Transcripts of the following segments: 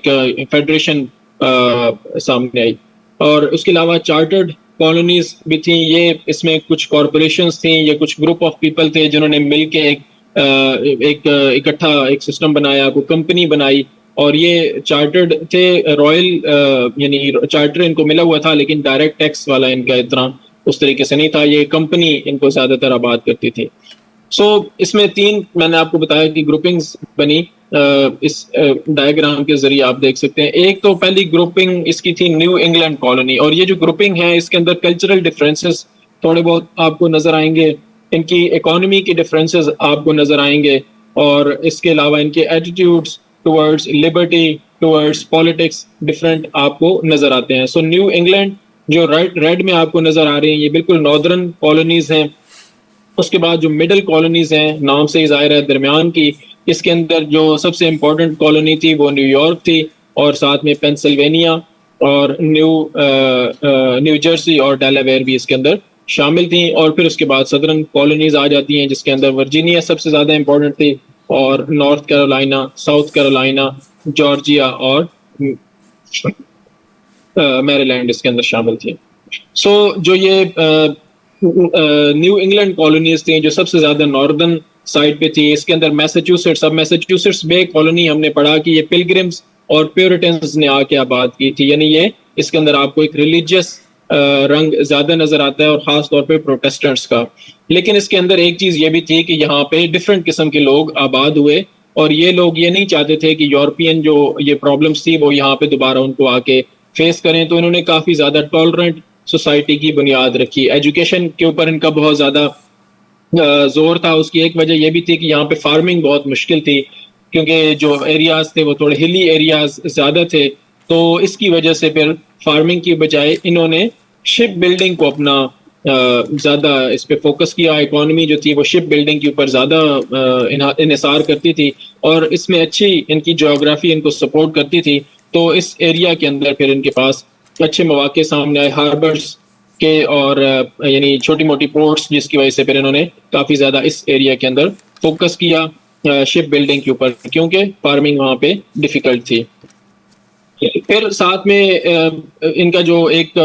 एक फेडरेशन सामने आई। और उसके अलावा चार्टर्ड कॉलोनीज भी थी, ये इसमें कुछ कॉरपोरेशंस थी, ये कुछ ग्रुप ऑफ पीपल थे जिन्होंने मिलके एक इकट्ठा एक सिस्टम बनाया, कोई कंपनी बनाई, और ये चार्टर्ड थे, रॉयल यानी चार्टर इनको मिला हुआ था, लेकिन डायरेक्ट टैक्स वाला इनका इतना उस तरीके से नहीं था, ये कंपनी इनको ज्यादातर आबाद करती थी। इसमें तीन मैंने आपको बताया कि ग्रुपिंग्स बनी, इस डायग्राम के जरिए आप देख सकते हैं। एक तो पहली ग्रुपिंग इसकी थी न्यू इंग्लैंड कॉलोनी, और ये जो ग्रुपिंग है इसके अंदर कल्चरल डिफरेंसेस थोड़े बहुत आपको नजर आएंगे, इनकी इकोनॉमी के डिफरेंसेस आपको नजर आएंगे, और इसके अलावा इनके attitudes towards liberty, towards politics different आपको नजर आते हैं। सो न्यू इंग्लैंड जो रेड में आपको नजर आ रही हैं, ये बिल्कुल नॉर्दर्न कॉलोनीज हैं। उसके बाद जो मिडल कॉलोनीज हैं, नाम से ही जाहिर है दरमियान की, इसके अंदर जो सबसे इम्पोर्टेंट कॉलोनी थी वो न्यूयॉर्क थी, और साथ में पेंसिल्वेनिया और न्यू जर्सी और डेलावेयर भी इसके अंदर शामिल थी। और फिर उसके बाद सदर्न कॉलोनीज आ जाती हैं, जिसके अंदर वर्जीनिया सबसे ज्यादा इम्पोर्टेंट थी, और north Carolina, south Carolina, Georgia और मैरीलैंड इसके अंदर शामिल थी। जो ये न्यू इंग्लैंड कॉलोनीज थी जो सबसे ज्यादा नॉर्दर्न साइड पे थी, इसके अंदर मैसाचुसेट्स, अब मैसाचुसेट्स बे कॉलोनी हमने पढ़ा कि ये पिलग्रिम्स और प्योरिटन्स ने आके आबाद की थी, यानी ये इसके अंदर आपको एक रिलीजियस रंग ज्यादा नजर आता है, और खास तौर पे प्रोटेस्टेंट्स का। लेकिन इसके अंदर एक चीज ये भी थी कि यहाँ पे डिफरेंट किस्म के लोग आबाद हुए, और ये लोग ये नहीं चाहते थे कि यूरोपियन जो ये प्रॉब्लम्स थी वो यहाँ पे दोबारा उनको आके फेस करें, तो इन्होंने काफी ज्यादा टॉलरेंट सोसाइटी की बुनियाद रखी। एजुकेशन के ऊपर इनका बहुत ज्यादा जोर था। उसकी एक वजह यह भी थी कि यहाँ पे फार्मिंग बहुत मुश्किल थी, क्योंकि जो एरियाज थे वो थोड़े हिली एरियाज ज्यादा थे, तो इसकी वजह से फिर फार्मिंग की बजाय इन्होंने शिप बिल्डिंग को अपना ज्यादा इस पे फोकस किया। इकोनॉमी जो थी वो शिप बिल्डिंग के ऊपर ज्यादा इन्हिसार करती थी, और इसमें अच्छी इनकी ज्योग्राफी इनको सपोर्ट करती थी, तो इस एरिया के अंदर फिर इनके पास अच्छे मौके सामने आए हार्बर्स के, और यानी छोटी मोटी पोर्ट्स, जिसकी वजह से फिर इन्होंने काफी ज्यादा इस एरिया के अंदर फोकस किया शिप बिल्डिंग के ऊपर, क्योंकि फार्मिंग वहां पे डिफिकल्ट थी। फिर साथ में इनका जो एक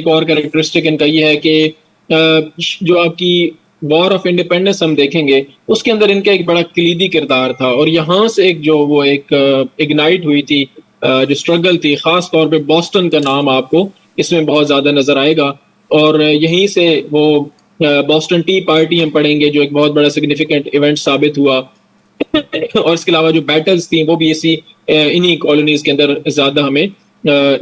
और कैरेक्टरिस्टिक इनका ये है कि जो आपकी वॉर ऑफ इंडिपेंडेंस हम देखेंगे, उसके अंदर इनका एक बड़ा कलीदी किरदार था, और यहाँ से एक इग्नाइट हुई थी जो स्ट्रगल थी। खास तौर पे बॉस्टन का नाम आपको इसमें बहुत ज्यादा नजर आएगा, और यहीं से वो बॉस्टन टी पार्टी हम पढ़ेंगे, जो एक बहुत बड़ा सिग्निफिकेंट इवेंट साबित हुआ। और इसके अलावा जो बैटल्स थी वो भी इन्हीं कॉलोनीज के अंदर ज्यादा हमें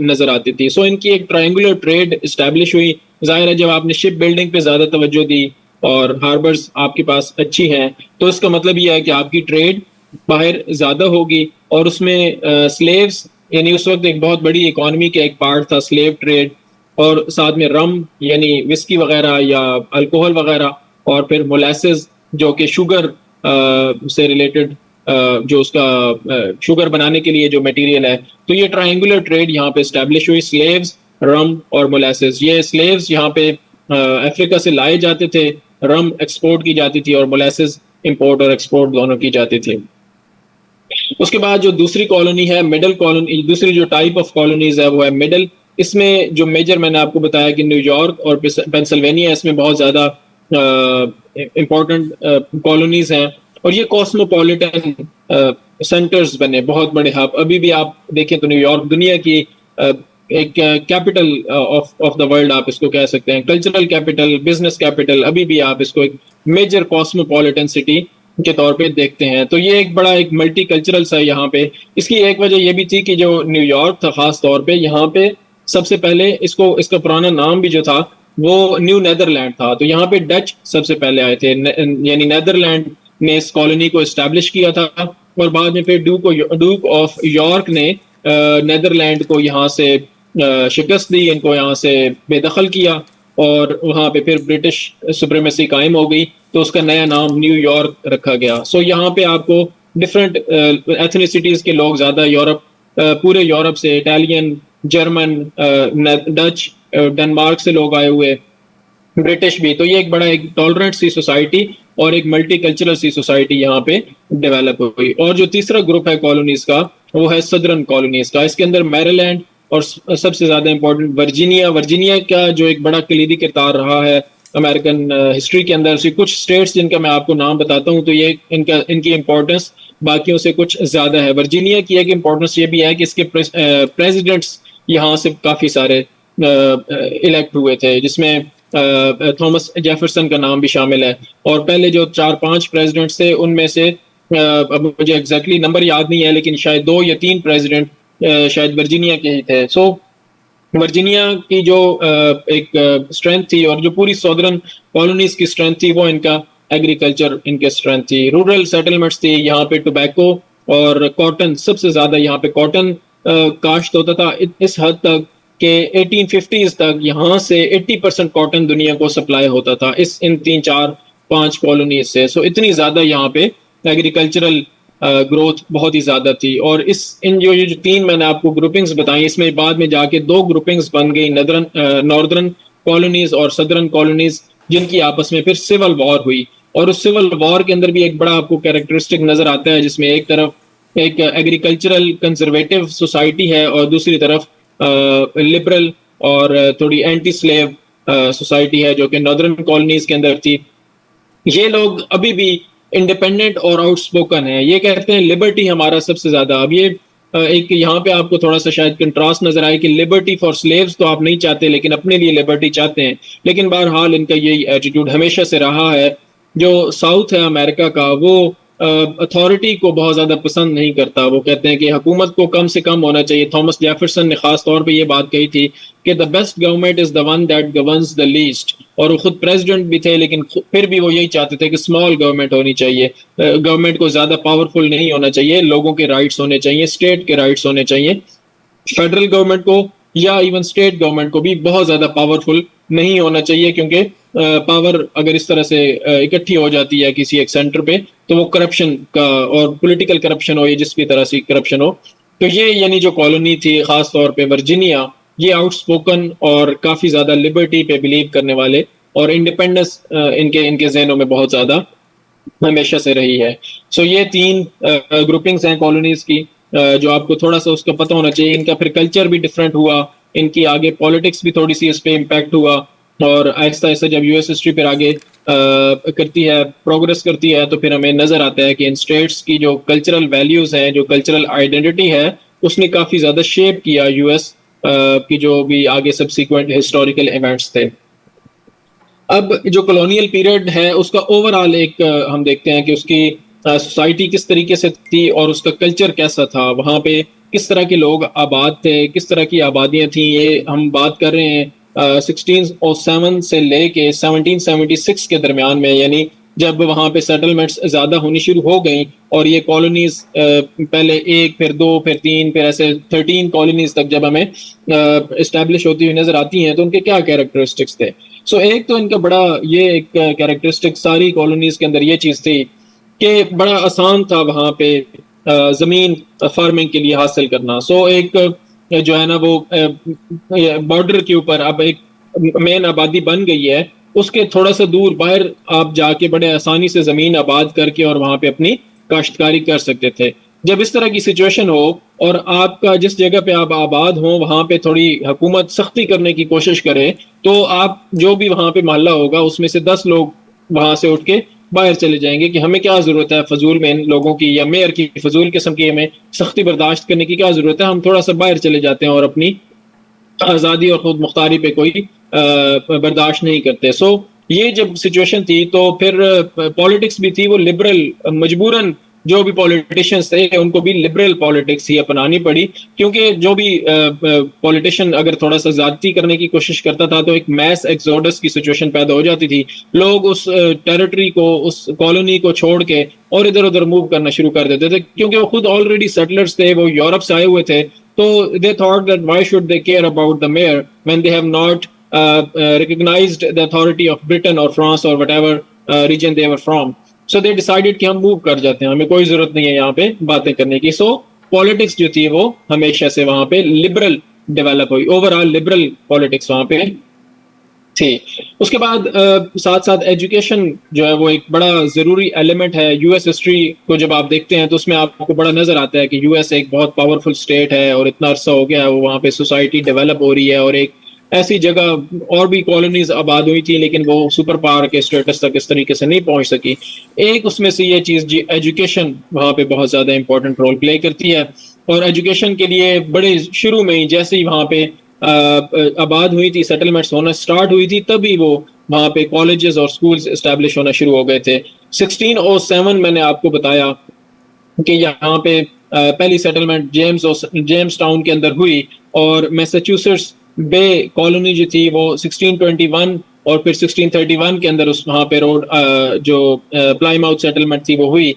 नजर आती थी। इनकी एक ट्रायंगुलर ट्रेड इस्टेब्लिश हुई। जाहिर है जब आपने शिप बिल्डिंग पे ज्यादा तवज्जो दी और हार्बर्स आपके पास अच्छी हैं, तो इसका मतलब यह है कि आपकी ट्रेड बाहर ज्यादा होगी, और उसमें स्लेव्स, यानी उस वक्त एक बहुत बड़ी इकोनॉमी का एक पार्ट था स्लेव ट्रेड, और साथ में रम यानी विस्की वगैरह या अल्कोहल वगैरह, और फिर मोलासेस जो कि शुगर से रिलेटेड, जो उसका शुगर बनाने के लिए जो मटेरियल है। तो ये ट्रायंगुलर ट्रेड यहाँ पे एस्टेब्लिश हुई, स्लेव्स, रम और मोलासेस। ये स्लेव्स यहाँ पे अफ्रीका से लाए जाते थे, रम एक्सपोर्ट की जाती थी, और मोलासेस इंपोर्ट और एक्सपोर्ट दोनों की जाती थी। उसके बाद जो दूसरी कॉलोनी है मिडल कॉलोनी, दूसरी जो टाइप ऑफ कॉलोनीज है वो है मिडल। इसमें जो मेजर मैंने आपको बताया कि न्यूयॉर्क और पेंसिल्वेनिया इसमें बहुत ज्यादा इम्पोर्टेंट कॉलोनीज हैं, और ये कॉस्मोपॉलिटन सेंटर्स बने, बहुत बड़े हब। अभी भी आप देखें तो न्यूयॉर्क दुनिया की एक कैपिटल ऑफ द वर्ल्ड आप इसको कह सकते हैं, कल्चरल कैपिटल, बिजनेस कैपिटल। अभी भी आप इसको एक मेजर कॉस्मोपॉलिटन सिटी के तौर पे देखते हैं। तो ये एक बड़ा एक मल्टी कल्चरल सा यहाँ पे। इसकी एक वजह ये भी थी कि जो न्यूयॉर्क था खास तौर पे, यहाँ पे सबसे पहले इसका पुराना नाम भी जो था वो न्यू नेदरलैंड था। तो यहाँ पे डच सबसे पहले आए थे, यानी नेदरलैंड ने इस कॉलोनी को एस्टैब्लिश किया था, और बाद में फिर ड्यूक ऑफ यॉर्क ने नेदरलैंड को यहाँ से शिकस्त दी, इनको यहाँ से बेदखल किया, और वहाँ पे फिर ब्रिटिश सुप्रीमेसी कायम हो गई, तो उसका नया नाम न्यूयॉर्क रखा गया। यहाँ पे आपको डिफरेंट एथनिसिटीज के लोग ज्यादा पूरे यूरोप से, इटालियन, जर्मन, डच, डेनमार्क से लोग आए हुए, ब्रिटिश भी। तो ये एक बड़ा एक टॉलरेंट सी सोसाइटी और एक मल्टी कल्चरल सी सोसाइटी यहाँ पे डेवलप हुई। और जो तीसरा ग्रुप है कॉलोनीज का, वो है सदर्न कॉलोनीज का। इसके अंदर मैरीलैंड और सबसे ज्यादा इंपॉर्टेंट वर्जीनिया, वर्जीनिया का जो एक बड़ा कलीदी किरदार रहा है अमेरिकन हिस्ट्री के अंदर से कुछ स्टेट्स जिनका मैं आपको नाम बताता हूं तो ये इनकी इंपॉर्टेंस बाकियों से कुछ ज्यादा है। वर्जीनिया की एक इंपॉर्टेंस ये भी है कि इसके प्रेसिडेंट्स यहाँ से काफी सारे इलेक्ट हुए थे, जिसमें थॉमस जेफरसन का नाम भी शामिल है। और पहले जो 4-5 प्रेसिडेंट्स थे उनमें से अब मुझे एग्जैक्टली नंबर याद नहीं है, लेकिन शायद 2 या 3 प्रेसिडेंट शायद वर्जीनिया के ही थे। सो वर्जीनिया की जो एक स्ट्रेंथ थी और जो पूरी सदर्न कॉलोनीज की स्ट्रेंथ थी वो इनका एग्रीकल्चर इनके स्ट्रेंथ थी। रूरल सेटलमेंट्स थी, यहाँ पे टोबैको और कॉटन, सबसे ज्यादा यहाँ पे कॉटन काश्त होता था इस हद तक कि 1850s तक यहाँ से 80% कॉटन दुनिया को सप्लाई होता था इन 3-4-5 कॉलोनीज से। सो इतनी ज्यादा यहाँ पे एग्रीकल्चरल ग्रोथ बहुत ही ज्यादा थी। और इन जो 3 मैंने आपको ग्रुपिंग्स बताई, इसमें बाद में जाके 2 ग्रुपिंग्स बन गई, नॉर्दर्न कॉलोनीज और सदर्न कॉलोनीज, जिनकी आपस में फिर सिविल वॉर हुई। और उस सिविल वॉर के अंदर भी एक बड़ा आपको कैरेक्टरिस्टिक नजर आता है, जिसमें एक तरफ एक एग्रीकल्चरल कंजर्वेटिव सोसाइटी है और दूसरी तरफ लिबरल और थोड़ी एंटी स्लेव सोसाइटी है जो कि नॉर्दर्न कॉलोनीज के अंदर थी। ये लोग अभी भी इंडिपेंडेंट और आउटस्पोकन है, ये कहते हैं लिबर्टी हमारा सबसे ज्यादा। अब ये एक यहाँ पे आपको थोड़ा सा शायद कंट्रास्ट नजर आए कि लिबर्टी फॉर स्लेव्स तो आप नहीं चाहते लेकिन अपने लिए लिबर्टी चाहते हैं। लेकिन बहरहाल इनका यही एटीट्यूड हमेशा से रहा है। जो साउथ है अमेरिका का वो अथॉरिटी को बहुत ज्यादा पसंद नहीं करता। वो कहते हैं कि हुकूमत को कम से कम होना चाहिए। थॉमस जेफरसन ने खास तौर पे ये बात कही थी कि the best government is the one that governs the least. और वो खुद प्रेसिडेंट भी थे, लेकिन फिर भी वो यही चाहते थे कि स्मॉल गवर्नमेंट होनी चाहिए, गवर्नमेंट को ज्यादा पावरफुल नहीं होना चाहिए, लोगों के राइट्स होने चाहिए, स्टेट के राइट्स होने चाहिए। फेडरल गवर्नमेंट को या इवन स्टेट गवर्नमेंट को भी बहुत ज्यादा पावरफुल नहीं होना चाहिए, क्योंकि पावर अगर इस तरह से इकट्ठी हो जाती है किसी एक सेंटर पे तो वो करप्शन का और पॉलिटिकल करप्शन हो या जिस भी तरह से करप्शन हो। तो ये यानी जो कॉलोनी थी खास तौर पे वर्जीनिया, ये आउटस्पोकन और काफी ज्यादा लिबर्टी पे बिलीव करने वाले और इंडिपेंडेंस इनके जहनों में बहुत ज्यादा हमेशा से रही है। सो ये 3 ग्रुपिंग्स हैं कॉलोनीज की, जो आपको थोड़ा सा उसका पता होना चाहिए। इनका फिर कल्चर भी डिफरेंट हुआ, इनकी आगे पॉलिटिक्स भी थोड़ी सी इस पे इम्पैक्ट हुआ। और आहिस्ता आहिस्ता जब यूएस हिस्ट्री फिर आगे करती है, प्रोग्रेस करती है, तो फिर हमें नजर आता है कि इन स्टेट्स की जो कल्चरल वैल्यूज हैं, जो कल्चरल आइडेंटिटी है, उसने काफी ज्यादा शेप किया यूएस की जो भी आगे सब्सिक्वेंट हिस्टोरिकल इवेंट्स थे। अब जो कॉलोनियल पीरियड है उसका ओवरऑल एक हम देखते हैं कि उसकी सोसाइटी किस तरीके से थी और उसका कल्चर कैसा था, वहाँ पे किस तरह के लोग आबाद थे, किस तरह की आबादियां थी। ये हम बात कर रहे हैं 1607 से लेके 1776 के दरमियान में, यानी जब वहाँ पे सेटलमेंट्स ज्यादा होनी शुरू हो गई और ये कॉलोनीज पहले 1 फिर 2 फिर 3 फिर ऐसे 13 कॉलोनीज तक जब हमें इस्टेब्लिश होती हुई नजर आती हैं तो उनके क्या कैरेक्टरिस्टिक्स थे। सो एक तो इनका बड़ा ये एक कैरेक्टरिस्टिक सारी कॉलोनीज के अंदर ये चीज थी कि बड़ा आसान था वहाँ पे जमीन फार्मिंग के लिए हासिल करना। सो एक जो है ना वो बॉर्डर के ऊपर अब एक मेन आबादी बन गई है, उसके थोड़ा सा दूर बाहर आप जाके बड़े आसानी से जमीन आबाद करके और वहां पे अपनी काश्तकारी कर सकते थे। जब इस तरह की सिचुएशन हो और आपका जिस जगह पे आप आबाद हो वहां पे थोड़ी हुकूमत सख्ती करने की कोशिश करे, तो आप जो भी वहां पे मोहल्ला होगा उसमें से 10 लोग वहां से उठ के बाहर चले जाएंगे कि हमें क्या जरूरत है फजूल में इन लोगों की या मेयर की फजूल किस्म की हमें सख्ती बर्दाश्त करने की क्या जरूरत है, हम थोड़ा सा बाहर चले जाते हैं और अपनी आज़ादी और खुद मुख्तारी पे कोई बर्दाश्त नहीं करते। सो ये जब सिचुएशन थी तो फिर पॉलिटिक्स भी थी वो लिबरल, मजबूरन जो भी पॉलिटिशियंस थे उनको भी लिबरल पॉलिटिक्स ही अपनानी पड़ी, क्योंकि जो भी पॉलिटिशियन अगर थोड़ा सा ज्यादती करने की कोशिश करता था तो एक मैस एक्सोडस की सिचुएशन पैदा हो जाती थी। लोग उस टेरिटरी को, उस कॉलोनी को छोड़ के और इधर उधर मूव करना शुरू कर देते थे, क्योंकि वो खुद ऑलरेडी सेटलर्स थे, वो यूरोप से आए हुए थे। तो they thought that why should they care about the mayor when they have not recognized the authority of Britain or France or whatever region they were from. So they decided कि हम move कर जाते हैं, हमें कोई जरूरत नहीं है यहाँ पे बातें करने की। सो पॉलिटिक्स जो थी वो हमेशा से वहां पे लिबरल डेवलप हुई, ओवरऑल लिबरल पॉलिटिक्स वहां पे थी। उसके बाद साथ साथ एजुकेशन जो है वो एक बड़ा जरूरी एलिमेंट है। यूएस हिस्ट्री को जब आप देखते हैं तो उसमें आपको बड़ा नजर आता है कि यूएस एक बहुत पावरफुल स्टेट है और इतना अरसा हो गया है वो वहाँ पे सोसाइटी डेवलप हो रही है, और एक ऐसी जगह और भी कॉलोनीज आबाद हुई थी लेकिन वो सुपर पावर के स्टेटस तक इस तरीके से नहीं पहुंच सकी। एक उसमें से ये चीज जी, एजुकेशन वहाँ पे बहुत ज्यादा इंपॉर्टेंट रोल प्ले करती है। और एजुकेशन के लिए बड़े शुरू में ही जैसे ही वहाँ पे आबाद हुई थी, सेटलमेंट्स होना स्टार्ट हुई थी, तभी वो वहाँ पे कॉलेजेस और स्कूल्स एस्टेब्लिश होना शुरू हो गए थे। 1607 मैंने आपको बताया कि यहाँ पे पहली सेटलमेंट जेम्स टाउन के अंदर हुई, और मैसाचुसेट्स बे कॉलोनी जो थी वो 1621 और फिर 1631 के अंदर उस वहाँ पे रोड जो प्लाईमाउथ सेटलमेंट थी वो हुई।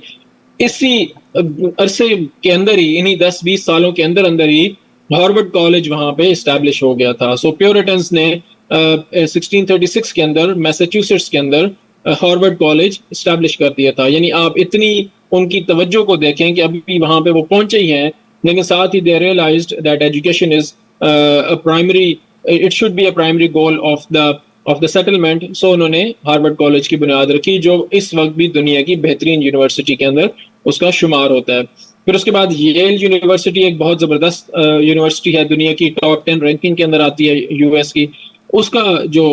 इसी अरसे के अंदर ही, इन्हीं 10-20 सालों के अंदर अंदर ही हार्वर्ड कॉलेज वहां पे इस्टेब्लिश हो गया था। सो प्योरिटन्स ने 1636 के अंदर मैसाचुसेट्स के अंदर हार्वर्ड कॉलेज इस्टेब्लिश कर दिया था। यानी आप इतनी उनकी तवज्जो को देखें कि अभी वहां पे वो पहुंचे ही हैं, लेकिन साथ ही they realised that education is a primary, it should be a primary goal of the settlement. So उन्होंने हार्वर्ड कॉलेज की बुनियाद रखी, जो इस वक्त भी दुनिया की बेहतरीन यूनिवर्सिटी के अंदर उसका शुमार होता है। फिर उसके बाद येल यूनिवर्सिटी एक बहुत जबरदस्त यूनिवर्सिटी है, दुनिया की टॉप 10 रैंकिंग के अंदर आती है यूएस की। उसका जो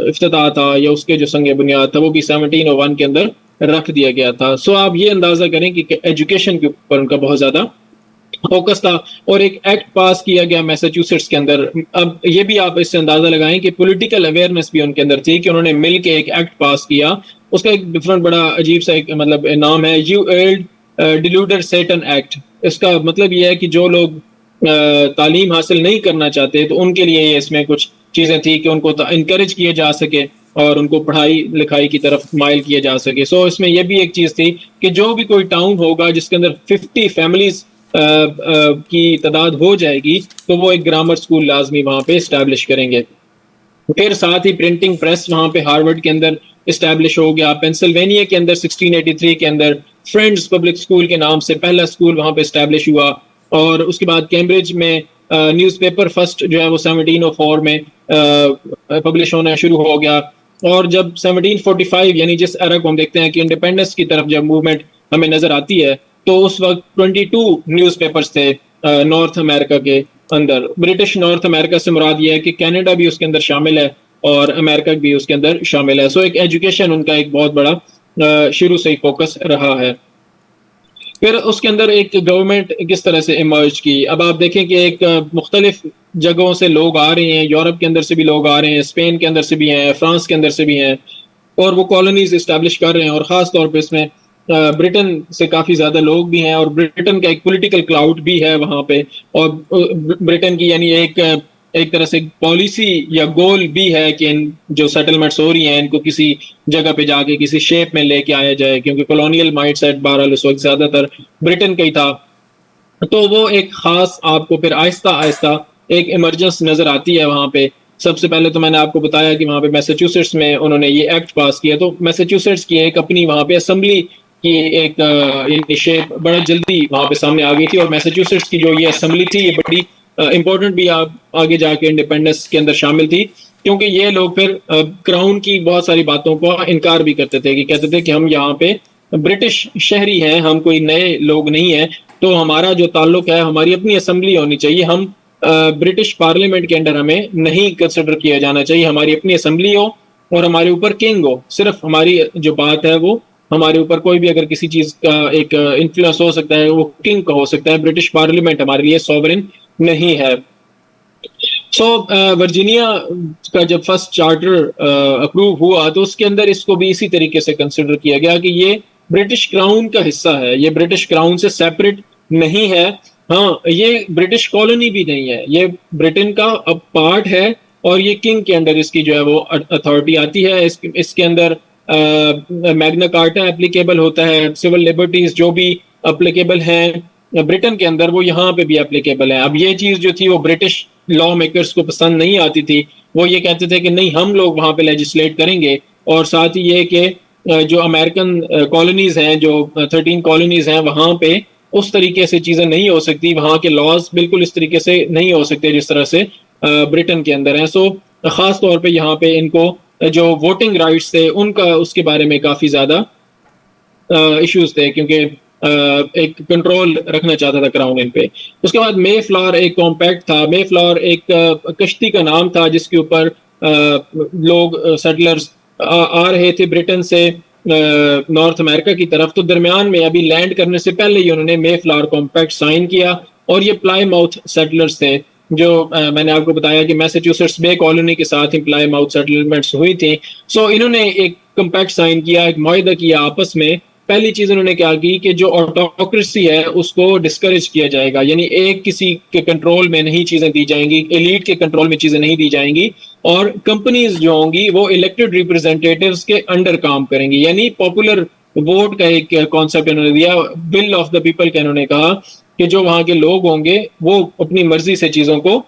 इफ्तिताह था या उसके जो संग बुनियाद था वो भी 1701 के अंदर रख दिया गया था। सो आप ये अंदाजा करें कि एजुकेशन के ऊपर उनका बहुत ज्यादा फोकस था। और एक एक्ट पास किया गया मैसाचुसेट्स के अंदर। अब ये भी आप इससे अंदाजा लगाएं कि पॉलिटिकल अवेयरनेस भी उनके अंदर थी कि उन्होंने मिल के एक एक्ट पास किया। उसका एक डिफरेंट बड़ा अजीब सा एक मतलब नाम है, यू एल्ड डिल्यूडर सेटन एक्ट। इसका मतलब यह है कि जो लोग तालीम हासिल नहीं करना चाहते तो उनके लिए इसमें कुछ चीजें थी कि उनको इनकरेज किया जा सके और उनको पढ़ाई लिखाई की तरफ माइल किया जा सके। सो इसमें यह भी एक चीज थी कि जो भी कोई टाउन होगा जिसके अंदर 50 फैमिलीज की तादाद हो जाएगी तो वो एक ग्रामर स्कूल लाजमी वहां पे इस्टेब्लिश करेंगे। फिर साथ ही प्रिंटिंग प्रेस वहां पे हार्वर्ड के अंदर इस्टेब्लिश हो गया। पेंसिल्वेनिया के अंदर 1683 के अंदर फ्रेंड्स पब्लिक स्कूल के नाम से पहला स्कूल वहां पे इस्टेब्लिश हुआ। और उसके बाद कैम्ब्रिज में न्यूज़पेपर फर्स्ट जो है वो 1704 में पब्लिश होना शुरू हो गया। और जब 1745 यानी जिस एरा को हम देखते हैं कि इंडिपेंडेंस की तरफ जब मूवमेंट हमें नजर आती है, तो उस वक्त 22 न्यूज़पेपर्स थे नॉर्थ अमेरिका के अंदर। ब्रिटिश नॉर्थ अमेरिका से मुराद ये है कि कनाडा भी उसके अंदर शामिल है और अमेरिका भी उसके अंदर शामिल है। सो एक एजुकेशन उनका एक बहुत बड़ा शुरू से ही फोकस रहा है। फिर उसके अंदर एक गवर्नमेंट किस तरह से इमर्ज की। अब आप देखें कि एक मुख्तलिफ जगहों से लोग आ रहे हैं, यूरोप के अंदर से भी लोग आ रहे हैं, स्पेन के अंदर से भी हैं, फ्रांस के अंदर से भी हैं, और वो कॉलोनीज इस्टेब्लिश कर रहे हैं। और ख़ास तौर पे इसमें ब्रिटेन से काफ़ी ज़्यादा लोग भी हैं और ब्रिटेन का एक पॉलिटिकल क्लाउड भी है वहाँ पे। और ब्रिटेन की यानी एक तरह से पॉलिसी या गोल भी है कि इन जो सेटलमेंट्स हो रही हैं इनको किसी जगह पे जाके किसी शेप में लेके आया जाए, क्योंकि कॉलोनियल माइंडसेट बहरहाल उस वक्त ज़्यादातर ब्रिटेन का ही था। तो वो एक खास आपको फिर आहिस्ता आहिस्ता एक इमरजेंस नजर आती है वहां पे। सबसे पहले तो मैंने आपको बताया कि वहां पे मैसाचुसेट्स में उन्होंने ये एक्ट पास किया, तो मैसाचुसेट्स की एक अपनी वहां पे असेंबली की एक शेप बड़ा जल्दी वहां पे सामने आ गई थी। और मैसाचुसेट्स की जो ये असेंबली थी ये बड़ी इंपॉर्टेंट भी आगे जाके इंडिपेंडेंस के अंदर शामिल थी, क्योंकि ये लोग फिर क्राउन की बहुत सारी बातों को इनकार भी करते थे कि कहते थे कि हम यहाँ पे ब्रिटिश शहरी हैं, हम कोई नए लोग नहीं हैं, तो हमारा जो ताल्लुक है हमारी अपनी असेंबली होनी चाहिए, हम ब्रिटिश पार्लियामेंट के अंडर हमें नहीं कंसिडर किया जाना चाहिए, हमारी अपनी असेंबली हो और हमारे ऊपर किंग हो। सिर्फ हमारी जो बात है वो हमारे ऊपर कोई भी अगर किसी चीज का एक इन्फ्लुएंस हो सकता है वो किंग का हो सकता है, ब्रिटिश पार्लियामेंट हमारे लिए सॉवरेन नहीं है। सो वर्जीनिया का जब फर्स्ट चार्टर अप्रूव हुआ तो उसके अंदर इसको भी इसी तरीके से कंसिडर किया गया कि ये ब्रिटिश क्राउन का हिस्सा है, ये ब्रिटिश क्राउन से सेपरेट नहीं है। हाँ, ये ब्रिटिश कॉलोनी भी नहीं है, ये ब्रिटेन का अब पार्ट है और ये किंग के अंदर इसकी जो है वो अथॉरिटी आती है। इसके अंदर मैग्ना कार्टा एप्लीकेबल होता है, सिविल लिबर्टीज जो भी एप्लीकेबल हैं ब्रिटेन के अंदर वो यहाँ पे भी एप्लीकेबल है। अब ये चीज जो थी वो ब्रिटिश लॉ मेकर्स को पसंद नहीं आती थी, वो ये कहते थे कि नहीं हम लोग वहां पे लेजिस्लेट करेंगे। और साथ ही ये कि जो अमेरिकन कॉलोनीज हैं, जो 13 कॉलोनीज हैं, वहां पे उस तरीके से चीजें नहीं हो सकती, वहां के लॉज बिल्कुल इस तरीके से नहीं हो सकते जिस तरह से ब्रिटेन के अंदर हैं। सो ख़ास तौर पे यहाँ पे इनको जो वोटिंग राइट्स थे उनका उसके बारे में काफ़ी ज़्यादा इश्यूज थे, क्योंकि एक कंट्रोल रखना चाहता था क्राउन इन पे। उसके बाद मे फ्लावर एक कॉम्पैक्ट था। मे फ्लावर एक कश्ती का नाम था जिसके ऊपर लोग सेटलर्स आ रहे थे ब्रिटेन से नॉर्थ अमेरिका की तरफ। तो दरमियान में अभी लैंड करने से पहले ही उन्होंने मे फ्लावर कॉम्पैक्ट साइन किया, और ये प्लाईमाउथ सेटलर्स थे जो मैंने आपको बताया कि मैसाचुसेट्स बे कॉलोनी के साथ ही प्लाईमाउथ सेटलमेंट्स हुई थी। सो इन्होंने एक कॉम्पैक्ट साइन किया, एक मुआहदा किया आपस में। पहली चीज उन्होंने क्या की कि जो ऑटोक्रेसी है उसको डिस्करेज किया जाएगा, यानी एक किसी के कंट्रोल में नहीं चीजें दी जाएंगी, एलीट के कंट्रोल में चीजें नहीं दी जाएंगी, और कंपनीज जो होंगी वो इलेक्टेड रिप्रेजेंटेटिव्स के अंडर काम करेंगी। यानी पॉपुलर वोट का एक कॉन्सेप्ट इन्होंने दिया, बिल ऑफ द पीपल का इन्होंने कहा कि जो वहां के लोग होंगे वो अपनी मर्जी से चीजों को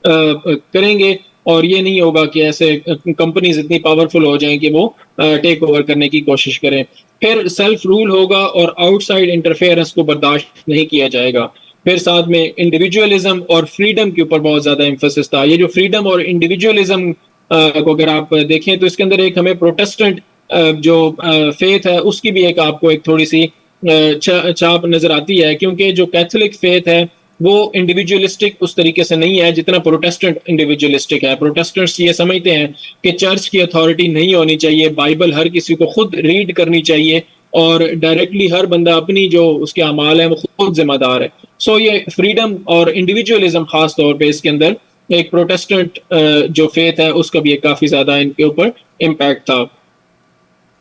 करेंगे, और ये नहीं होगा कि ऐसे कंपनीज इतनी पावरफुल हो जाएं कि वो टेक ओवर करने की कोशिश करें। फिर सेल्फ रूल होगा और आउटसाइड इंटरफेरेंस को बर्दाश्त नहीं किया जाएगा। फिर साथ में इंडिविजुअलिज्म और फ्रीडम के ऊपर बहुत ज्यादा एम्फोसिस था। ये जो फ्रीडम और इंडिविजुअलिज्म को अगर आप देखें तो इसके अंदर एक हमें प्रोटेस्टेंट जो फेथ है उसकी भी एक आपको एक थोड़ी सी छाप नजर आती है, क्योंकि जो कैथोलिक फेथ है वो इंडिविजुअलिस्टिक उस तरीके से नहीं है जितना प्रोटेस्टेंट इंडिविजुअलिस्टिक है। प्रोटेस्टेंट्स ये समझते हैं कि चर्च की अथॉरिटी नहीं होनी चाहिए, बाइबल हर किसी को खुद रीड करनी चाहिए, और डायरेक्टली हर बंदा अपनी जो उसके अमाल है वो खुद जिम्मेदार है। सो ये फ्रीडम और इंडिविजुअलिज्म खास तौर पे इसके अंदर एक प्रोटेस्टेंट जो फेथ है उसका भी एक काफी ज्यादा इनके ऊपर इम्पैक्ट था।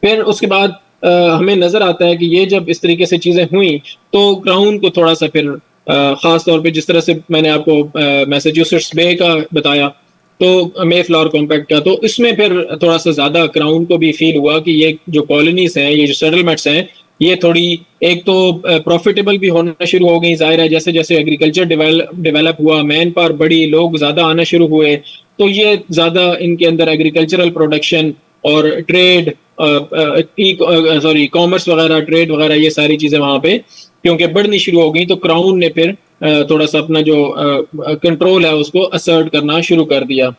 फिर उसके बाद हमें नजर आता है कि ये जब इस तरीके से चीजें हुई तो क्राउन को थोड़ा सा फिर खास तौर पे जिस तरह से मैंने आपको मैसाचुसेट्स बे का बताया तो मे फ्लावर कॉम्पैक्ट का, तो इसमें फिर थोड़ा सा ज्यादा क्राउन को भी फील हुआ कि ये जो कॉलोनीज हैं, ये जो सेटलमेंट्स हैं, ये थोड़ी एक तो प्रॉफिटेबल भी होना शुरू हो गई। जाहिर है जैसे जैसे एग्रीकल्चर डेवलप हुआ, मैन पावर बढ़ी, लोग ज्यादा आना शुरू हुए, तो ये ज्यादा इनके अंदर एग्रीकल्चरल प्रोडक्शन और ट्रेड कॉमर्स वगैरह, ट्रेड वगैरह, ये सारी चीजें वहां पे क्योंकि बढ़नी शुरू हो गई, तो क्राउन ने फिर थोड़ा सा अपना जो कंट्रोल है उसको असर्ट करना शुरू कर दिया।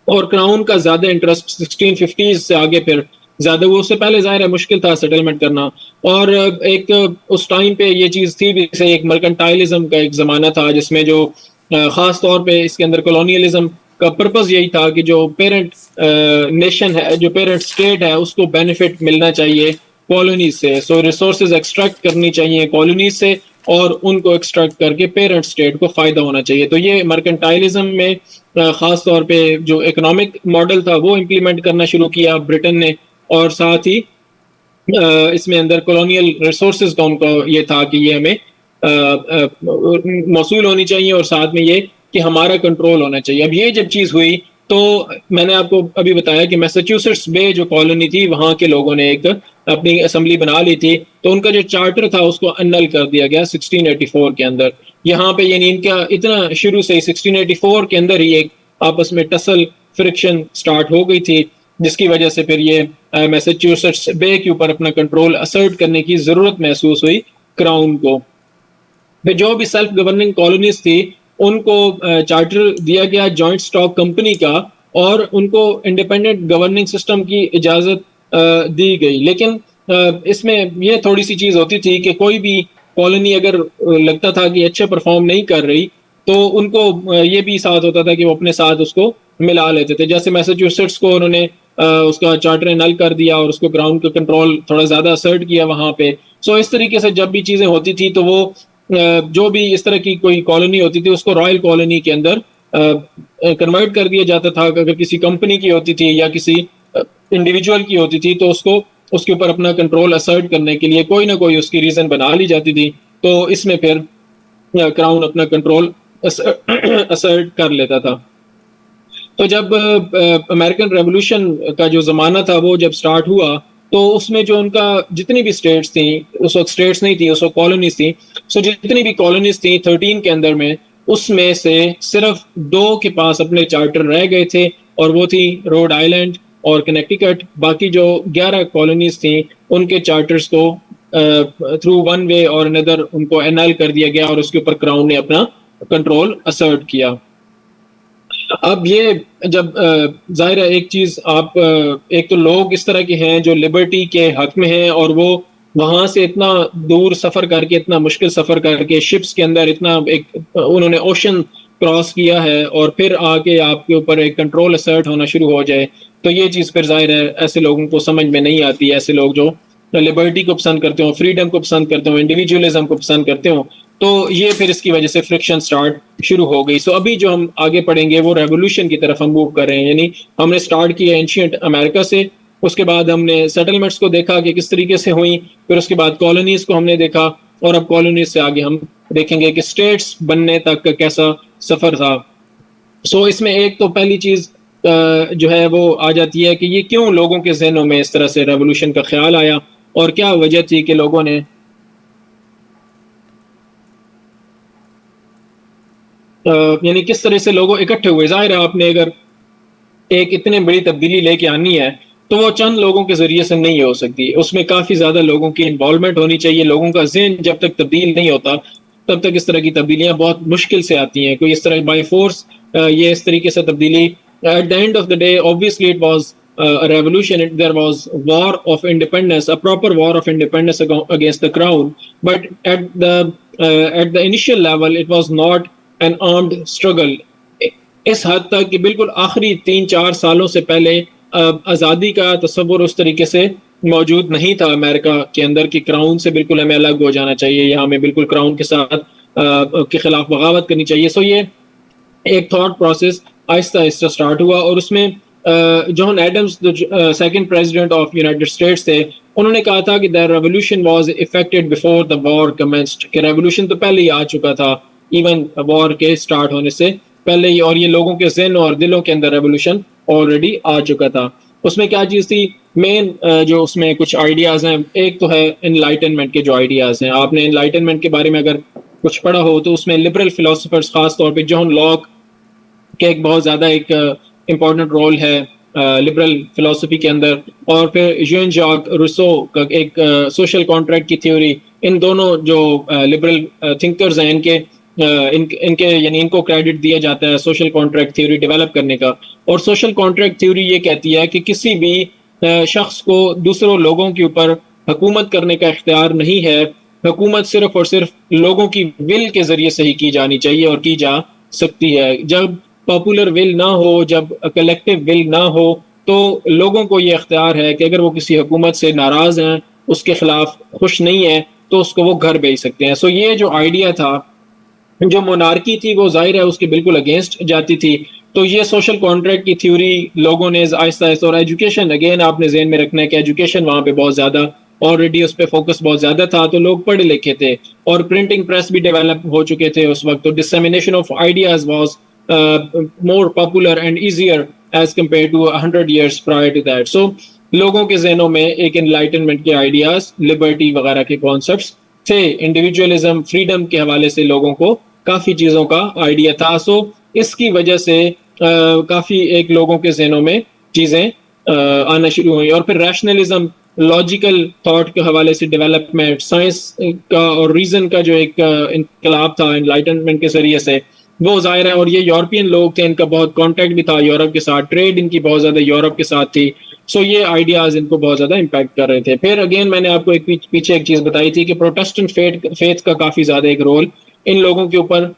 और क्राउन का ज्यादा इंटरेस्ट 1650 से आगे फिर ज्यादा, वो उससे पहले जाहिर है मुश्किल था सेटलमेंट करना। और एक उस टाइम पे ये चीज थी भी से एक मर्केंटाइलिज्म का एक जमाना था जिसमें जो खास तौर पे इसके अंदर कॉलोनियलिज्म का पर्पस यही था कि जो पेरेंट नेशन है, जो पेरेंट स्टेट है, उसको बेनिफिट मिलना चाहिए कॉलोनीज से। सो रिसोर्सेज एक्सट्रैक्ट करनी चाहिए कॉलोनीज से और उनको एक्सट्रैक्ट करके पेरेंट स्टेट को फायदा होना चाहिए। तो ये मर्केंटाइलिज्म में खास तौर पे जो इकोनॉमिक मॉडल था वो इम्प्लीमेंट करना शुरू किया ब्रिटेन ने, और साथ ही इसमें अंदर कॉलोनियल रिसोर्सेज का उनको ये था कि ये हमें मौसूल होनी चाहिए, और साथ में ये कि हमारा कंट्रोल होना चाहिए। अब ये जब चीज हुई तो मैंने आपको अभी बताया कि मैसाचुसेट्स बे जो कॉलोनी थी वहां के लोगों ने एक अपनी असेंबली बना ली थी, तो उनका जो चार्टर था उसको अनल कर दिया गया 1684 के अंदर। यहाँ पे यानी इनका इतना शुरू से 1684 के अंदर ही एक आपस में टसल फ्रिक्शन स्टार्ट हो गई थी, जिसकी वजह से फिर ये मैसाचुसेट्स बे के ऊपर अपना कंट्रोल असर्ट करने की जरूरत महसूस हुई क्राउन को। फिर जो भी सेल्फ गवर्निंग कॉलोनीज थी उनको चार्टर दिया गया जॉइंट स्टॉक कंपनी का, और उनको इंडिपेंडेंट गवर्निंग सिस्टम की इजाजत दी गई। लेकिन इसमें यह थोड़ी सी चीज होती थी कि कोई भी कॉलोनी अगर लगता था कि अच्छा परफॉर्म नहीं कर रही तो उनको ये भी साथ होता था कि वो अपने साथ उसको मिला लेते थे। जैसे मैसाचुसेट्स को उन्होंने उसका चार्टर नल कर दिया और उसको ग्राउंड का कंट्रोल थोड़ा ज्यादा असर्ट किया वहां पे। सो इस तरीके से जब भी चीजें होती थी तो वो जो भी इस तरह की कोई कॉलोनी होती थी उसको रॉयल कॉलोनी के अंदर कन्वर्ट कर दिया जाता था। अगर किसी कंपनी की होती थी या किसी इंडिविजुअल की होती थी तो उसको उसके ऊपर अपना कंट्रोल असर्ट करने के लिए कोई ना कोई उसकी रीजन बना ली जाती थी। तो इसमें फिर क्राउन अपना कंट्रोल असर्ट कर लेता था। तो जब अमेरिकन रेवोल्यूशन का जो जमाना था वो जब स्टार्ट हुआ तो उसमें जो उनका जितनी भी स्टेट्स थी, उस वक्त स्टेट्स नहीं थी, उस वक्त कॉलोनीज थी, सो जितनी भी कॉलोनीज थी 13 के अंदर में, उसमें से सिर्फ 2 के पास अपने चार्टर रह गए थे, और वो थी रोड आइलैंड और कनेक्टिकट। बाकी जो 11 कॉलोनीज थी उनके चार्टर्स को थ्रू वन वे और अनदर उनको एनल कर दिया गया और उसके ऊपर क्राउन ने अपना कंट्रोल असर्ट किया। अब ये जब जाहिर है एक चीज आप एक तो लोग इस तरह के हैं जो लिबर्टी के हक में हैं और वो वहां से इतना दूर सफर करके, इतना मुश्किल सफर करके शिप्स के अंदर इतना एक उन्होंने ओशन क्रॉस किया है और फिर आके आपके ऊपर एक कंट्रोल असर्ट होना शुरू हो जाए, तो ये चीज फिर जाहिर है ऐसे लोगों को समझ में नहीं आती। ऐसे लोग जो लिबर्टी को पसंद करते हो, फ्रीडम को पसंद करते हो, इंडिविजुअलिज्म को पसंद करते हो, तो ये फिर इसकी वजह से फ्रिक्शन स्टार्ट शुरू हो गई। सो अभी जो हम आगे पढ़ेंगे वो रेवोल्यूशन की तरफ हम मूव कर रहे हैं, यानी हमने स्टार्ट किया एंशियंट अमेरिका से, उसके बाद हमने सेटलमेंट्स को देखा कि किस तरीके से हुई, फिर उसके बाद कॉलोनीज को हमने देखा, और अब कॉलोनीज से आगे हम देखेंगे कि स्टेट्स बनने तक का कैसा सफर था। सो इसमें एक तो पहली चीज जो है वो आ जाती है कि ये क्यों लोगों के जहनों में इस तरह से रेवोल्यूशन का ख्याल आया और क्या वजह थी कि लोगों ने यानी किस तरह से लोग इकट्ठे हुए। जाहिर है आपने अगर एक इतनी बड़ी तब्दीली लेके आनी है तो वो चंद लोगों के जरिए से नहीं हो सकती, उसमें काफी ज्यादा लोगों की इन्वॉल्वमेंट होनी चाहिए। लोगों का जहन जब तक तब्दील नहीं होता तब तक इस तरह की तब्दीलियां बहुत मुश्किल से आती हैं। कोई इस तरह बाई फोर्स ये इस तरीके से तब्दीली, at the end of the day obviously it was a revolution, there was war of independence, a proper war of independence against the crown, but at the initial level it was not an armed struggle। इस हद तक कि बिल्कुल आखिरी 3-4 सालों से पहले आज़ादी का तस्वुर उस तरीके से मौजूद नहीं था अमेरिका के अंदर कि क्राउन से बिल्कुल हमें अलग हो जाना चाहिए या हमें बिल्कुल क्राउन के साथ के खिलाफ बगावत करनी चाहिए। सो ये एक thought process Aahista Aahista start हुआ और उसमें John Adams second president of United States थे, उन्होंने कहा था कि the revolution was effected before the war commenced, कि रेवोल्यूशन तो पहले ही आ चुका था इवन वॉर के स्टार्ट होने से पहले ही, और ये लोगों के ज़हन और दिलों के अंदर रेवोल्यूशन ऑलरेडी आ चुका था। उसमें क्या चीज़ थी मेन, जो उसमें कुछ आइडियाज़ हैं, एक तो है इनलाइटनमेंट के जो आइडियाज़ हैं। आपने इनलाइटनमेंट के बारे में अगर कुछ पढ़ा हो तो उसमें लिबरल फिलोसफर्स खास तौर पे जॉन लॉक के एक बहुत ज़्यादा एक इम्पॉर्टेंट रोल है लिबरल फिलोसफी के अंदर, और फिर जीन जैक रूसो का एक सोशल कॉन्ट्रैक्ट की थ्योरी। इन दोनों जो लिबरल थिंकर्स हैं इनके यानी इनको क्रेडिट दिया जाता है सोशल कॉन्ट्रैक्ट थ्योरी डेवलप करने का। और सोशल कॉन्ट्रैक्ट थ्योरी ये कहती है कि किसी भी शख्स को दूसरों लोगों के ऊपर हुकूमत करने का इख्तियार नहीं है, हुकूमत सिर्फ और सिर्फ लोगों की विल के जरिए से ही की जानी चाहिए और की जा सकती है। जब पॉपुलर विल ना हो, जब कलेक्टिव विल ना हो, तो लोगों को ये इख्तियार है कि अगर वो किसी हुकूमत से नाराज हैं, उसके खिलाफ खुश नहीं है, तो उसको वो घर भेज सकते हैं। सो ये जो आइडिया था, जो मोनार्की थी वो जाहिर है उसके बिल्कुल अगेंस्ट जाती थी। तो ये सोशल कॉन्ट्रैक्ट की थ्योरी लोगों ने आहिस्ता आहिस्ता, और एजुकेशन अगेन आपने ज़हन में रखना है कि एजुकेशन वहाँ पे बहुत ज़्यादा ऑलरेडी उस पर फोकस बहुत ज़्यादा था, तो लोग पढ़े लिखे थे और प्रिंटिंग प्रेस भी डेवलप हो चुके थे उस वक्त, तो dissemination of ideas was more popular and easier as compared to 100 years prior to that। So लोगों के जहनों में एक एनलाइटनमेंट के आइडियाज, लिबर्टी वगैरह के कॉन्सेप्ट्स थे, इंडिविजुअलिज्म, फ्रीडम के हवाले से लोगों को काफी चीजों का आइडिया था। सो इसकी वजह से काफी एक लोगों के जहनों में चीजें आना शुरू हुई, और फिर रैशनलिज्म, लॉजिकल थॉट के हवाले से डेवलपमेंट, साइंस का और रीजन का जो एक इनकलाब था एनलाइटनमेंट के जरिए से, वो जाहिर है। और ये यूरोपियन लोग थे, इनका बहुत कांटेक्ट भी था यूरोप के साथ, ट्रेड इनकी बहुत ज्यादा यूरोप के साथ थी। सो ये आइडियाज इनको बहुत ज्यादा इम्पैक्ट कर रहे थे। फिर अगेन मैंने आपको एक पीछे एक चीज बताई थी कि प्रोटेस्टेंट फेथ का काफी ज्यादा एक रोल इन लोगों के ऊपर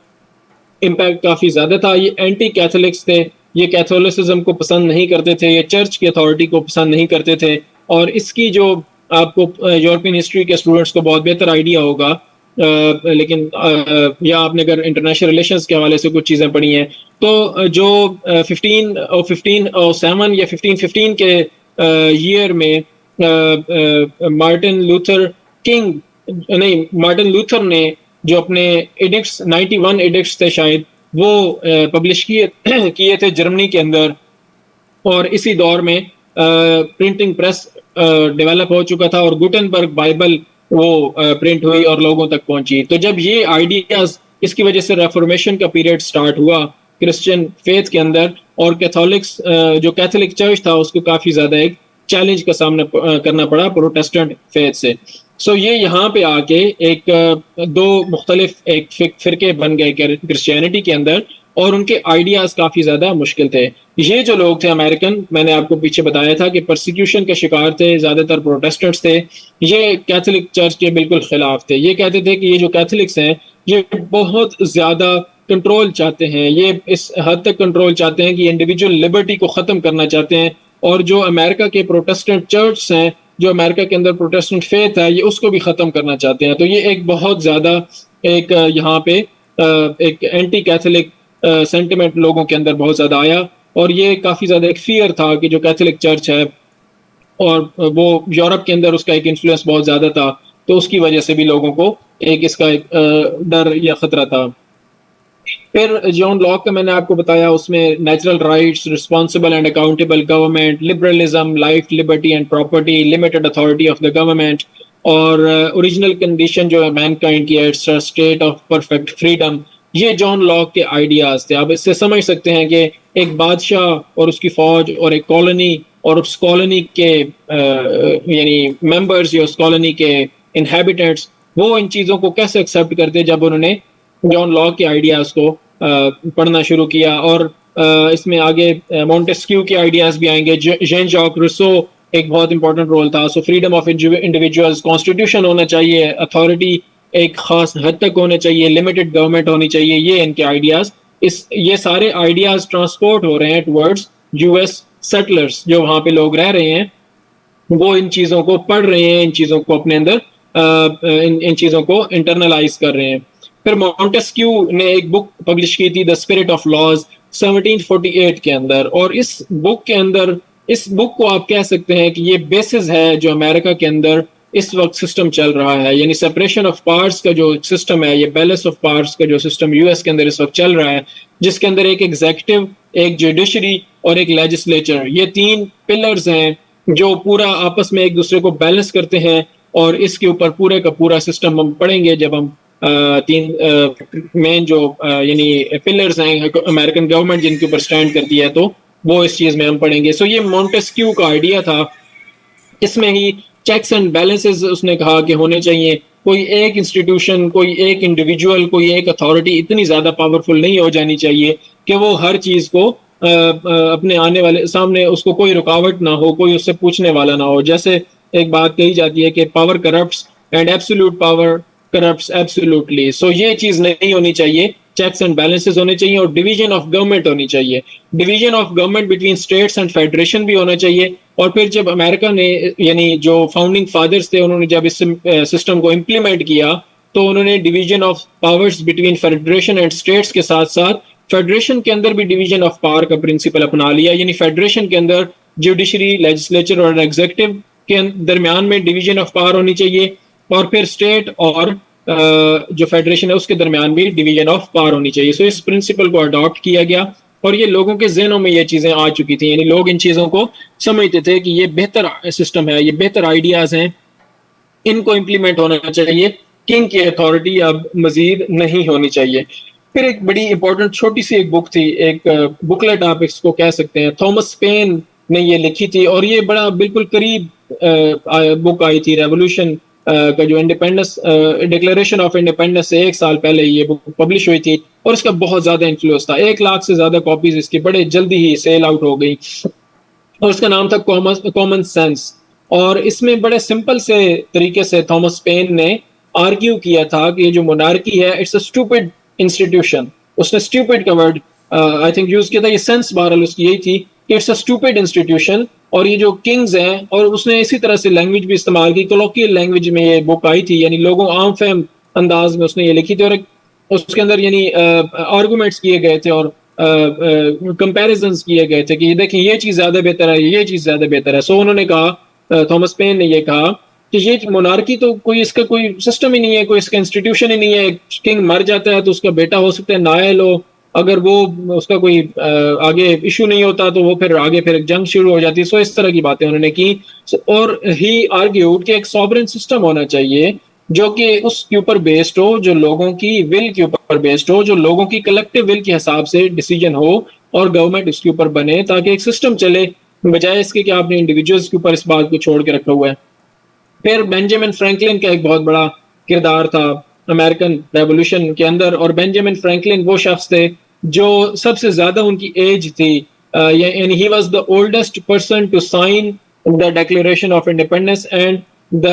इम्पैक्ट काफी ज्यादा था। ये एंटी कैथोलिक्स थे, ये कैथोलिसिज्म को पसंद नहीं करते थे, ये चर्च की अथॉरिटी को पसंद नहीं करते थे। और इसकी जो आपको यूरोपियन हिस्ट्री के स्टूडेंट्स को बहुत बेहतर आइडिया होगा, लेकिन या आपने अगर इंटरनेशनल रिलेशंस के हवाले से कुछ चीज़ें पढ़ी हैं, तो जो 1507 या 1515 के ईयर में मार्टिन लूथर ने जो अपने एडिक्ट्स 91 एडिक्ट्स थे शायद, वो पब्लिश किए थे जर्मनी के अंदर, और इसी दौर में प्रिंटिंग प्रेस डेवलप हो चुका था और गुटेनबर्ग बाइबल वो प्रिंट हुई और लोगों तक पहुंची। तो जब ये आइडियाज, इसकी वजह से रेफॉर्मेशन का पीरियड स्टार्ट हुआ क्रिश्चियन फेथ के अंदर, और कैथोलिक्स जो कैथोलिक चर्च था उसको काफी ज्यादा एक चैलेंज का सामना करना पड़ा प्रोटेस्टेंट फेथ से। सो ये यहाँ पे आके एक दो मुख्तलिफ एक फिरके बन गए क्रिश्चियनिटी के अंदर, और उनके आइडियाज काफी ज्यादा मुश्किल थे। ये जो लोग थे अमेरिकन, मैंने आपको पीछे बताया था कि परसिक्यूशन के शिकार थे, ज्यादातर प्रोटेस्टेंट्स थे। ये कैथोलिक चर्च के बिल्कुल खिलाफ थे। ये कहते थे कि ये जो कैथोलिक्स हैं ये बहुत ज्यादा कंट्रोल चाहते हैं, ये इस हद तक कंट्रोल चाहते हैं कि इंडिविजुअल लिबर्टी को खत्म करना चाहते हैं। और जो अमेरिका के प्रोटेस्टेंट चर्च हैं, जो अमेरिका के अंदर प्रोटेस्टेंट फेथ है, ये उसको भी खत्म करना चाहते हैं। तो ये एक बहुत ज्यादा एक यहाँ पे एक एंटी कैथोलिक सेंटिमेंट लोगों के अंदर बहुत ज्यादा आया, और ये काफी ज्यादा एक फियर था कि जो कैथोलिक चर्च है, और वो यूरोप के अंदर उसका एक इन्फ्लुएंस बहुत ज्यादा था, तो उसकी वजह से भी लोगों को एक इसका एक डर या खतरा था। फिर जॉन लॉक का मैंने आपको बताया, उसमें natural rights, responsible and accountable government, liberalism, life, liberty and property, limited authority of the government, और ओरिजिनल कंडीशन जो है मैनकाइंड की, it's a state of perfect freedom. ये जॉन लॉक के आइडियाज थे। आप इससे समझ सकते हैं कि एक बादशाह और उसकी फौज और एक कॉलोनी, और उस कॉलोनी के यानी मेंबर्स या उस कॉलोनी के इनहेबिटेंट्स, वो इन चीज़ों को कैसे एक्सेप्ट करते जब उन्होंने जॉन लॉक के आइडियाज को पढ़ना शुरू किया। और इसमें आगे मॉन्टेस्क्यू के आइडियाज भी आएंगे। जेन जॉक रूसो एक बहुत इंपॉर्टेंट रोल था। So freedom of individuals, constitution होना चाहिए, अथॉरिटी एक खास हद तक होना चाहिए, लिमिटेड गवर्नमेंट होनी चाहिए, ये इनके आइडियाज। ये सारे आइडियाज ट्रांसपोर्ट हो रहे हैं टुवर्ड्स यूएस सेटलर्स, जो वहां पे लोग रह रहे हैं, वो इन चीजों को पढ़ रहे हैं, इन चीजों को अपने अंदर इन चीजों को इंटरनलाइज कर रहे हैं। फिर मॉन्टेस्क्यू ने एक बुक पब्लिश की थी, द स्पिरिट ऑफ लॉज, 1748 के अंदर। और इस बुक के अंदर, इस बुक को आप कह सकते हैं कि ये बेसिस है जो अमेरिका के अंदर इस वक्त सिस्टम चल रहा है, यानी सेपरेशन ऑफ पावर्स का जो सिस्टम है, ये बैलेंस ऑफ पावर्स का जो सिस्टम यूएस के अंदर इस वक्त चल रहा है, जिसके अंदर एक एग्जीक्यूटिव, एक जुडिशरी और एक लेजिस्लेचर, ये तीन पिलर्स हैं जो पूरा आपस में एक दूसरे को बैलेंस करते हैं। और इसके ऊपर पूरे का पूरा सिस्टम हम पढ़ेंगे जब हम तीन मेन जो यानी पिलर्स हैं अमेरिकन गवर्नमेंट जिनके ऊपर स्टैंड करती है, तो वो इस चीज में हम पढ़ेंगे। सो ये मॉन्टेस्क्यू का आइडिया था। इसमें ही चेक्स एंड बैलेंसेस उसने कहा कि होने चाहिए। कोई एक इंस्टीट्यूशन, कोई एक इंडिविजुअल, कोई एक अथॉरिटी इतनी ज्यादा पावरफुल नहीं हो जानी चाहिए कि वो हर चीज को अपने आने वाले सामने उसको कोई रुकावट ना हो, कोई उससे पूछने वाला ना हो। जैसे एक बात कही जाती है कि power corrupts and absolute power corrupts absolutely. So ये चीज नहीं होनी चाहिए। चेक्स एंड बैलेंसेस होने चाहिए और डिवीजन ऑफ गवर्नमेंट होनी चाहिए। Division of government between states and federation भी होना चाहिए। और फिर जब अमेरिका ने, यानी जो फाउंडिंग फादर्स थे, उन्होंने जब इस सिस्टम को इम्प्लीमेंट किया, तो उन्होंने division of powers between federation and states के साथ साथ फेडरेशन के अंदर भी डिवीजन ऑफ पावर का प्रिंसिपल अपना लिया। यानी फेडरेशन के अंदर जुडिशरी, लेजिस्लेचर और एग्जीक्यूटिव के दरमियान में डिवीजन ऑफ पावर होनी चाहिए, और फिर स्टेट और जो फेडरेशन है उसके दरमियान भी डिवीजन ऑफ पावर होनी चाहिए। सो इस प्रिंसिपल को अडॉप्ट किया गया और ये लोगों के जहनों में ये चीजें आ चुकी थी। यानी लोग इन चीजों को समझते थे कि ये बेहतर सिस्टम है, ये बेहतर आइडियाज हैं, इनको इम्प्लीमेंट होना चाहिए। किंग की अथॉरिटी अब मजीद नहीं होनी चाहिए। फिर एक बड़ी इंपॉर्टेंट छोटी सी एक बुक थी, एक बुकलेट आप इसको कह सकते हैं, थॉमस पेन ने ये लिखी थी। और ये बड़ा बिल्कुल करीब बुक आई थी रेवोल्यूशन का जो इंडिपेंडेंस, डिक्लेरेशन ऑफ इंडिपेंडेंस से 1 साल पहले ये बुक पब्लिश हुई थी, और इसका बहुत ज्यादा इन्फ्लुएंस था। 1 लाख से ज्यादा कॉपीज इसकी बड़े जल्दी ही सेल आउट हो गई, और इसका नाम था कॉमन सेंस। और इसमें बड़े सिंपल से तरीके से थॉमस पेन ने आर्ग्यू किया था कि ये जो मोनार्की है, इट्स अ स्टूपिड इंस्टीट्यूशन। उसने स्टूपिड का वर्ड आई थिंक यूज किया था। ये सेंस बहरहाल उसकी यही थी कि इट्स अ स्टूपिड इंस्टीट्यूशन। और ये जो किंग्स हैं, और उसने इसी तरह से लैंग्वेज भी इस्तेमाल की, कोलोकियल लैंग्वेज में ये बुक आई थी, यानी लोगों आम फहम अंदाज में उसने ये लिखी थी। और उसके अंदर यानी आर्गूमेंट्स किए गए थे और कंपैरिजंस किए गए थे कि ये देखिए ये चीज ज्यादा बेहतर है, ये चीज ज्यादा बेहतर है। सो उन्होंने कहा, थॉमस पेन ने ये कहा कि ये मोनार्की तो कोई इसका कोई सिस्टम ही नहीं है, कोई इसका इंस्टीट्यूशन ही नहीं है। किंग मर जाता है तो उसका बेटा हो सकता है नायल हो, अगर वो उसका कोई आगे इशू नहीं होता तो वो फिर आगे फिर जंग शुरू हो जाती है। सो इस तरह की बातें उन्होंने की। और ही आर्ग्यूड कि एक सॉवरेन सिस्टम होना चाहिए जो कि उसके ऊपर बेस्ड हो, जो लोगों की विल के ऊपर बेस्ड हो, जो लोगों की कलेक्टिव विल के हिसाब से डिसीजन हो, और गवर्नमेंट उसके ऊपर बने ताकि एक सिस्टम चले, बजाय इसके कि आपने इंडिविजुअल्स के ऊपर इस बात को छोड़ के रखा हुआ है। फिर बेंजामिन फ्रैंकलिन का एक बहुत बड़ा किरदार था अमेरिकन रेवोल्यूशन के अंदर, और बेंजामिन फ्रैंकलिन वो शख्स थे जो सबसे ज्यादा उनकी एज थी, and he was the oldest person to sign the declaration of independence and the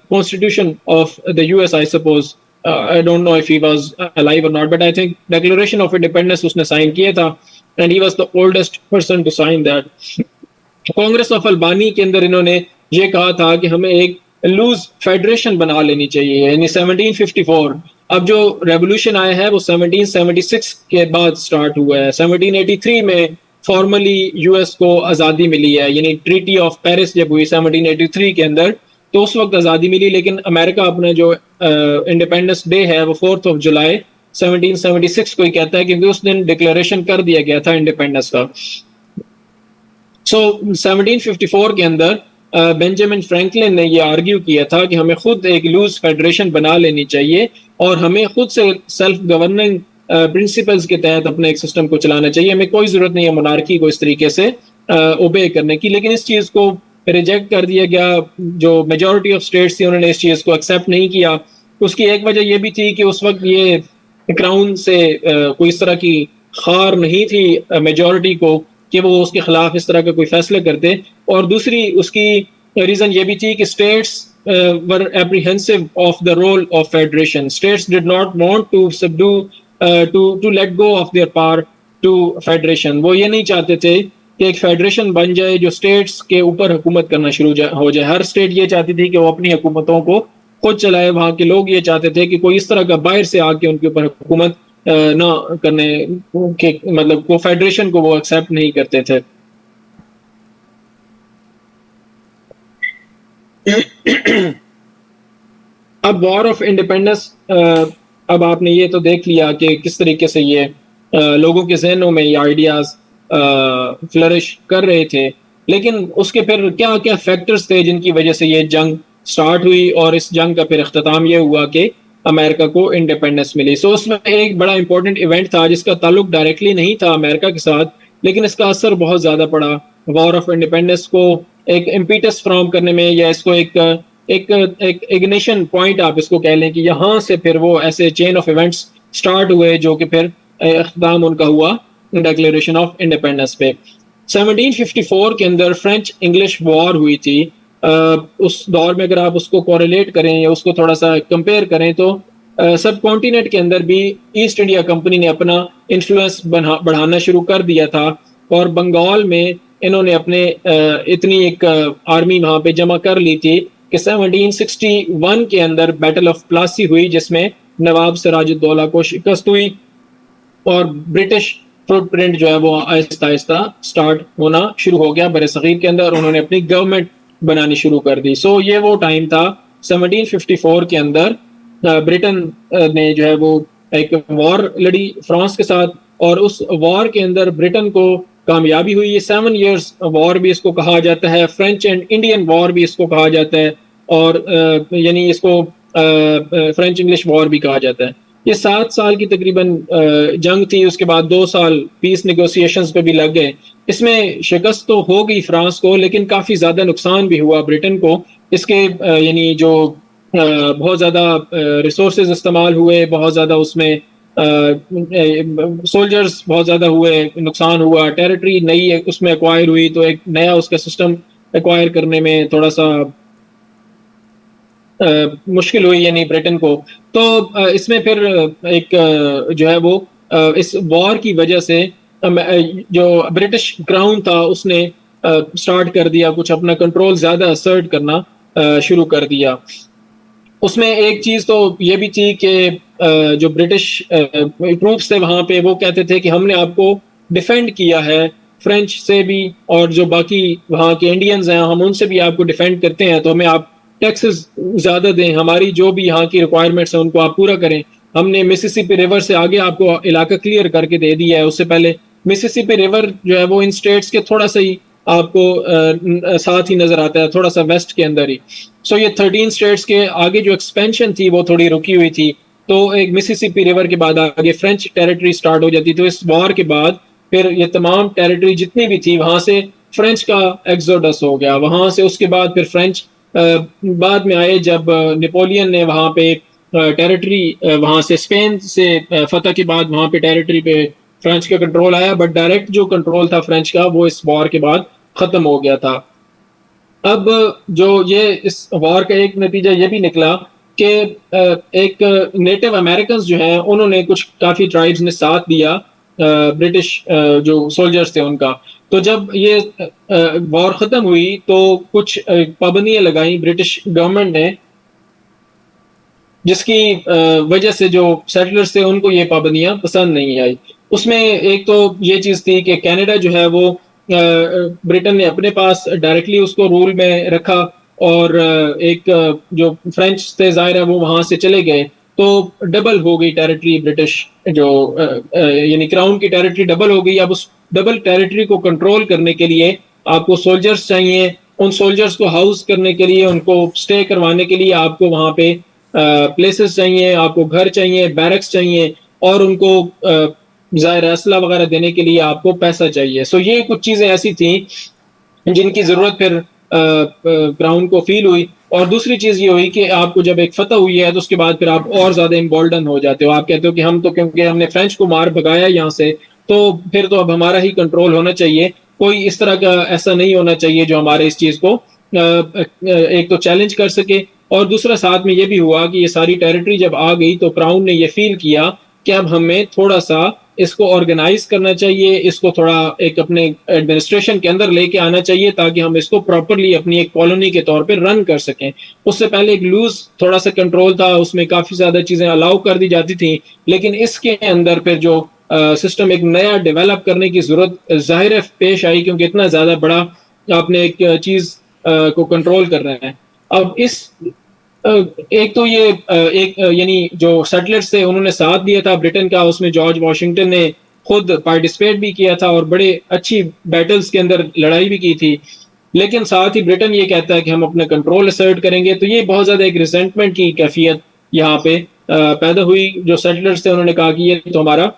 constitution of the US, I suppose. I don't know if he was alive or not, but I think Declaration of Independence उसने sign किया था, and he was the oldest person to sign that. Congress of Albany के अंदर इन्होंने ये कहा था कि हमें एक लूज फेडरेशन बना लेनी चाहिए, यानी 1754। अब जो रेवोल्यूशन आया है वो 1776 के बाद स्टार्ट हुआ है। 1783 में फॉर्मली यूएस को आज़ादी मिली है, यानी ट्रीटी ऑफ पेरिस जब हुई 1783 के अंदर, तो उस वक्त आज़ादी मिली। लेकिन अमेरिका अपना जो इंडिपेंडेंस डे है वो 4 जुलाई 1776 को ही कहता है, क्योंकि उस दिन डिक्लेरेशन कर दिया गया था इंडिपेंडेंस का। सो 1754 के अंदर बेंजामिन फ्रैंकलिन ने ये आर्ग्यू किया था कि हमें खुद एक लूज फेडरेशन बना लेनी चाहिए और हमें खुद से सेल्फ गवर्निंग प्रिंसिपल्स के तहत अपने एक सिस्टम को चलाना चाहिए। हमें कोई जरूरत नहीं है मोनार्की को इस तरीके से ओबे करने की। लेकिन इस चीज को रिजेक्ट कर दिया गया। जो मेजॉरिटी ऑफ स्टेट्स थी उन्होंने इस चीज को एक्सेप्ट नहीं किया। उसकी एक वजह यह भी थी कि उस वक्त ये क्राउन से कोई इस तरह की खार नहीं थी मेजॉरिटी को कि वो उसके खिलाफ इस तरह का कोई फैसला करते। और दूसरी उसकी रीजन ये भी थी कि states were apprehensive of the role of federation. States did not want to subdue to let go of their power to federation. वो ये नहीं चाहते थे कि एक फेडरेशन बन जाए जो स्टेट्स के ऊपर हुकूमत करना शुरू हो जाए। हर स्टेट ये चाहती थी कि वो अपनी हुकूमतों को खुद चलाए। वहाँ के लोग ये चाहते थे कि कोई इस तरह का बाहर से आके उनके ऊपर हुकूमत ना करने के, मतलब वो फेडरेशन को वो एक्सेप्ट नहीं करते थे। अब वॉर ऑफ इंडिपेंडेंस, अब आपने ये तो देख लिया कि किस तरीके से ये लोगों के जहनों में ये आइडियाज फ्लरिश कर रहे थे। लेकिन उसके फिर क्या क्या फैक्टर्स थे जिनकी वजह से ये जंग स्टार्ट हुई और इस जंग का फिर अख्ताम ये हुआ कि अमेरिका को इंडिपेंडेंस मिली। सो उसमें एक बड़ा इंपॉर्टेंट इवेंट था जिसका ताल्लुक डायरेक्टली नहीं था अमेरिका के साथ, लेकिन इसका असर बहुत ज्यादा पड़ा वॉर ऑफ इंडिपेंडेंस को एक इम्पीटस फ्रॉम करने में, या इसको एक इग्निशन पॉइंट आप इसको कह लें कि यहाँ से फिर वो ऐसे चेन ऑफ इवेंट्स स्टार्ट हुए जो कि फिर अख्ताम उनका हुआ डिक्लेरेशन ऑफ इंडिपेंडेंस पे। 1754 के अंदर फ्रेंच इंग्लिश वॉर हुई थी। उस दौर में अगर आप उसको कोरिलेट करें या उसको थोड़ा सा कंपेयर करें तो सब कॉन्टिनेंट के अंदर भी ईस्ट इंडिया कंपनी ने अपना इन्फ्लुएंस बढ़ाना शुरू कर दिया था, और बंगाल में इन्होंने अपने इतनी एक आर्मी वहां पे जमा कर ली थी कि 1761 के अंदर बैटल ऑफ प्लासी हुई, जिसमें नवाब सिराजुद्दौला को शिकस्त हुई और ब्रिटिश फुटप्रिंट जो है वो आहिस्ता आहिस्ता स्टार्ट होना शुरू हो गया बरे सगीर के अंदर। उन्होंने अपनी गवर्नमेंट बनानी शुरू कर दी। सो ये वो टाइम था 1754 के अंदर ब्रिटेन ने जो है वो एक वॉर लड़ी फ्रांस के साथ, और उस वॉर के अंदर ब्रिटेन को कामयाबी हुई। ये 7 years वॉर भी इसको कहा जाता है, फ्रेंच एंड इंडियन वॉर भी इसको कहा जाता है, और यानी इसको फ्रेंच इंग्लिश वॉर भी कहा जाता है। ये 7 साल की तकरीबन जंग थी। उसके बाद 2 साल पीस नेगोशिएशंस पे भी लग गए। इसमें शिकस्त तो हो गई फ्रांस को, लेकिन काफी ज्यादा नुकसान भी हुआ ब्रिटेन को। इसके यानी जो बहुत ज्यादा रिसोर्सेज इस्तेमाल हुए, बहुत ज्यादा उसमें सोल्जर्स बहुत ज्यादा हुए, नुकसान हुआ, टेरिटरी नई उसमें एक्वायर हुई, तो एक नया उसका सिस्टम एक्वायर करने में थोड़ा सा मुश्किल हुई यानी ब्रिटेन को। तो इसमें फिर एक जो है वो इस वॉर की वजह से जो ब्रिटिश क्राउन था उसने स्टार्ट कर दिया कुछ अपना कंट्रोल ज्यादा असर्ट करना शुरू कर दिया। उसमें एक चीज तो ये भी थी कि जो ब्रिटिश ट्रूप्स थे वहां पे वो कहते थे कि हमने आपको डिफेंड किया है फ्रेंच से भी, और जो बाकी वहाँ के इंडियंस हैं हम उनसे भी आपको डिफेंड करते हैं, तो हमें आप टैक्सेस ज्यादा दें, हमारी जो भी यहाँ की रिक्वायरमेंट्स हैं उनको आप पूरा करें। हमने मिसिसिपी रिवर से आगे आपको इलाका क्लियर करके दे दिया है। उससे पहले मिसिसिपी रिवर जो है वो इन स्टेट्स के थोड़ा सा ही आपको साथ ही नजर आता है, थोड़ा सा वेस्ट के अंदर ही। सो ये 13 स्टेट्स के आगे जो एक्सपेंशन थी वो थोड़ी रुकी हुई थी। तो एक मिसिसिपी रिवर के बाद आगे फ्रेंच टेरिटरी स्टार्ट हो जाती। तो इस वॉर के बाद फिर ये तमाम टेरिटरी जितनी भी थी वहां से फ्रेंच का एक्सोडस हो गया। वहां से उसके बाद फिर फ्रेंच बाद में आए जब नेपोलियन ने वहाँ पे टेरिटरी वहाँ से स्पेन से फतह के बाद वहाँ पे टेरिटरी पे फ्रेंच का कंट्रोल आया, बट डायरेक्ट जो कंट्रोल था फ्रेंच का वो इस वॉर के बाद खत्म हो गया था। अब जो ये इस वॉर का एक नतीजा ये भी निकला कि एक नेटिव अमेरिकन जो हैं उन्होंने कुछ काफ़ी ट्राइब्स ने साथ दिया ब्रिटिश जो सोल्जर्स थे उनका। तो जब ये वॉर ख़त्म हुई तो कुछ पाबंदियां लगाई ब्रिटिश गवर्नमेंट ने, जिसकी वजह से जो सेटलर्स थे उनको ये पाबंदियां पसंद नहीं आई। उसमें एक तो ये चीज़ थी कि कनाडा जो है वो ब्रिटेन ने अपने पास डायरेक्टली उसको रूल में रखा, और एक जो फ्रेंच थे ज़ाहिर है वो वहाँ से चले गए, तो डबल हो गई टेरिटरी ब्रिटिश जो यानी क्राउन की टेरिटरी डबल हो गई। अब उस डबल टेरिटरी को कंट्रोल करने के लिए आपको सोल्जर्स चाहिए, उन सोल्जर्स को हाउस करने के लिए, उनको स्टे करवाने के लिए आपको वहाँ पे प्लेसेस चाहिए, आपको घर चाहिए, बैरक्स चाहिए, और उनको ज़ाहिर असला वगैरह देने के लिए आपको पैसा चाहिए। सो ये कुछ चीज़ें ऐसी थी जिनकी ज़रूरत फिर क्राउन को फील हुई। और दूसरी चीज़ ये हुई कि आपको जब एक फतह हुई है तो उसके बाद फिर आप और ज़्यादा इम्बोल्डन हो जाते हो। आप कहते हो कि हम तो क्योंकि हमने फ्रेंच को मार भगाया यहाँ से, तो फिर तो अब हमारा ही कंट्रोल होना चाहिए, कोई इस तरह का ऐसा नहीं होना चाहिए जो हमारे इस चीज़ को एक तो चैलेंज कर सके। और दूसरा साथ में ये भी हुआ कि ये सारी टेरिटरी जब आ गई तो क्राउन ने ये फील किया कि अब हमें थोड़ा सा इसको ऑर्गेनाइज करना चाहिए, इसको थोड़ा एक अपने एडमिनिस्ट्रेशन के अंदर लेके आना चाहिए ताकि हम इसको प्रॉपरली अपनी एक कॉलोनी के तौर पे रन कर सकें। उससे पहले एक लूज थोड़ा सा कंट्रोल था, उसमें काफ़ी ज़्यादा चीज़ें अलाउ कर दी जाती थी, लेकिन इसके अंदर फिर जो सिस्टम एक नया डेवलप करने की ज़रूरत ज़ाहिर है पेश आई, क्योंकि इतना ज़्यादा बड़ा आपने एक चीज़ को कंट्रोल कर रहे हैं। अब इस एक तो ये एक यानी जो सेटलर्स थे उन्होंने साथ दिया था ब्रिटेन का, उसमें जॉर्ज वॉशिंगटन ने खुद पार्टिसिपेट भी किया था और बड़े अच्छी बैटल्स के अंदर लड़ाई भी की थी। लेकिन साथ ही ब्रिटेन ये कहता है कि हम अपना कंट्रोल असर्ट करेंगे, तो ये बहुत ज़्यादा एक रिसेंटमेंट की कैफियत यहाँ पे पैदा हुई। जो सेटलर्स थे उन्होंने कहा कि ये तो हमारा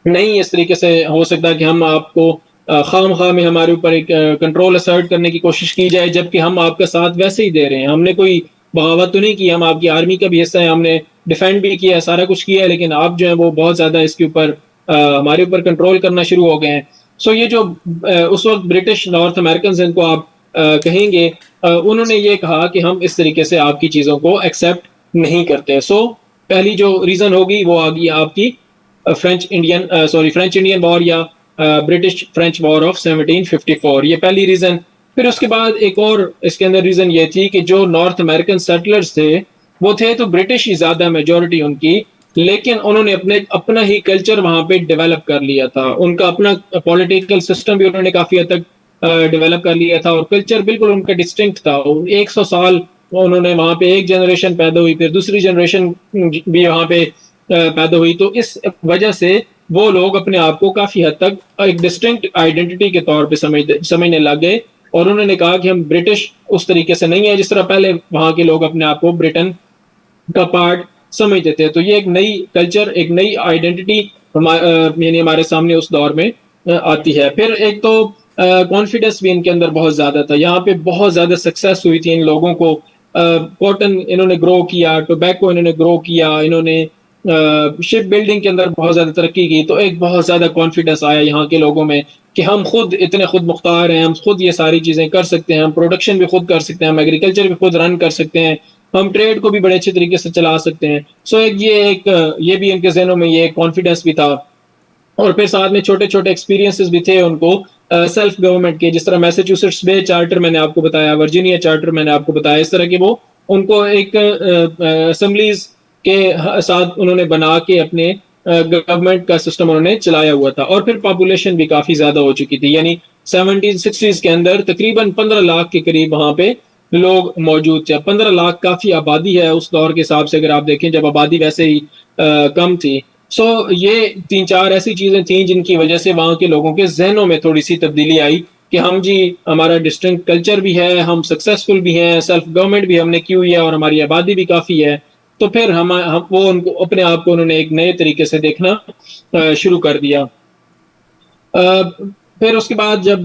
नहीं इस तरीके से हो सकता कि हम आपको खाम खा में हमारे ऊपर एक कंट्रोल असर्ट करने की कोशिश की जाए, जबकि हम आपका साथ वैसे ही दे रहे हैं, हमने कोई बगावत तो नहीं की, हम आपकी आर्मी का भी हिस्सा है, हमने डिफेंड भी किया है, सारा कुछ किया है, लेकिन आप जो है वो बहुत ज़्यादा इसके ऊपर हमारे ऊपर कंट्रोल करना शुरू हो गए हैं। सो ये जो उस वक्त ब्रिटिश नॉर्थ अमेरिकन इनको आप कहेंगे, उन्होंने ये कहा कि हम इस तरीके से आपकी चीज़ों को एक्सेप्ट नहीं करते। सो पहली जो रीज़न होगी वो आ गई आपकी फ्रेंच इंडियन वॉर या ब्रिटिश फ्रेंच वॉर ऑफ 1754, ये पहली रीज़न। फिर उसके बाद एक और इसके अंदर रीज़न ये थी कि जो नॉर्थ अमेरिकन सेटलर्स थे वो थे तो ब्रिटिश ही ज़्यादा मेजोरिटी उनकी, लेकिन उन्होंने अपना ही कल्चर वहाँ पे डेवलप कर लिया था, उनका अपना पॉलिटिकल सिस्टम भी उन्होंने काफ़ी हद तक डेवलप कर लिया था, और कल्चर बिल्कुल उनका डिस्टिंक्ट था। 100 साल उन्होंने वहाँ पे एक जनरेशन पैदा हुई, फिर दूसरी जनरेशन भी वहाँ पे पैदा हुई, तो इस वजह से वो लोग अपने आप को काफ़ी हद तक एक डिस्टिंक्ट आइडेंटिटी के तौर पे समझने लग गए, और उन्होंने कहा कि हम ब्रिटिश उस तरीके से नहीं है जिस तरह पहले वहाँ के लोग अपने आप को ब्रिटेन का पार्ट समझते थे। तो ये एक नई कल्चर, एक नई आइडेंटिटी यानी हमारे सामने उस दौर में आती है। फिर एक तो कॉन्फिडेंस भी इनके अंदर बहुत ज़्यादा था, यहाँ पे बहुत ज़्यादा सक्सेस हुई थी इन लोगों को। कॉटन इन्होंने ग्रो किया, टोबैको इन्होंने ग्रो किया, इन्होंने शिप बिल्डिंग के अंदर बहुत ज़्यादा तरक्की की, तो एक बहुत ज़्यादा कॉन्फिडेंस आया यहाँ के लोगों में कि हम खुद इतने खुद मुख्तार हैं, हम खुद ये सारी चीज़ें कर सकते हैं, हम प्रोडक्शन भी खुद कर सकते हैं, हम एग्रीकल्चर भी खुद रन कर सकते हैं, हम ट्रेड को भी बड़े अच्छे तरीके से चला सकते हैं। सो ये भी इनके जहनों में ये कॉन्फिडेंस भी था। और फिर साथ में छोटे छोटे एक्सपीरियंसेस भी थे उनको सेल्फ गवर्नमेंट के, जिस तरह मैसेच्यूसेट्स बे चार्टर मैंने आपको बताया, वर्जीनिया चार्टर मैंने आपको बताया, इस तरह के वो उनको एक असेंबलीज के साथ उन्होंने बना के अपने गवर्नमेंट का सिस्टम उन्होंने चलाया हुआ था। और फिर पॉपुलेशन भी काफ़ी ज़्यादा हो चुकी थी, यानी 1760s के अंदर तकरीबन 15 लाख के करीब वहाँ पे लोग मौजूद थे। 15 लाख काफ़ी आबादी है उस दौर के हिसाब से, अगर आप देखें जब आबादी वैसे ही कम थी। सो ये 3-4 ऐसी चीज़ें थी जिनकी वजह से वहाँ के लोगों के जहनों में थोड़ी सी तब्दीली आई कि हम जी हमारा डिस्टिंक्ट कल्चर भी है, हम सक्सेसफुल भी हैं, सेल्फ गवर्नमेंट भी हमने की हुई है, और हमारी आबादी भी काफ़ी है। तो फिर हम वो उनको अपने आप को उन्होंने एक नए तरीके से देखना शुरू कर दिया। फिर उसके बाद जब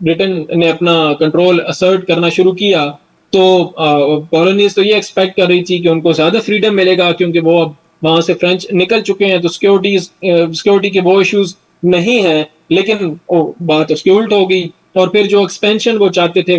ब्रिटेन ने अपना कंट्रोल असर्ट करना शुरू किया, तो कॉलोनीज तो ये एक्सपेक्ट कर रही थी कि उनको ज्यादा फ्रीडम मिलेगा, क्योंकि वो अब वहां से फ्रेंच निकल चुके हैं, तो सिक्योरिटी के वो इश्यूज नहीं है। लेकिन बात उसकी उल्ट हो गई, और फिर जो एक्सपेंशन वो चाहते थे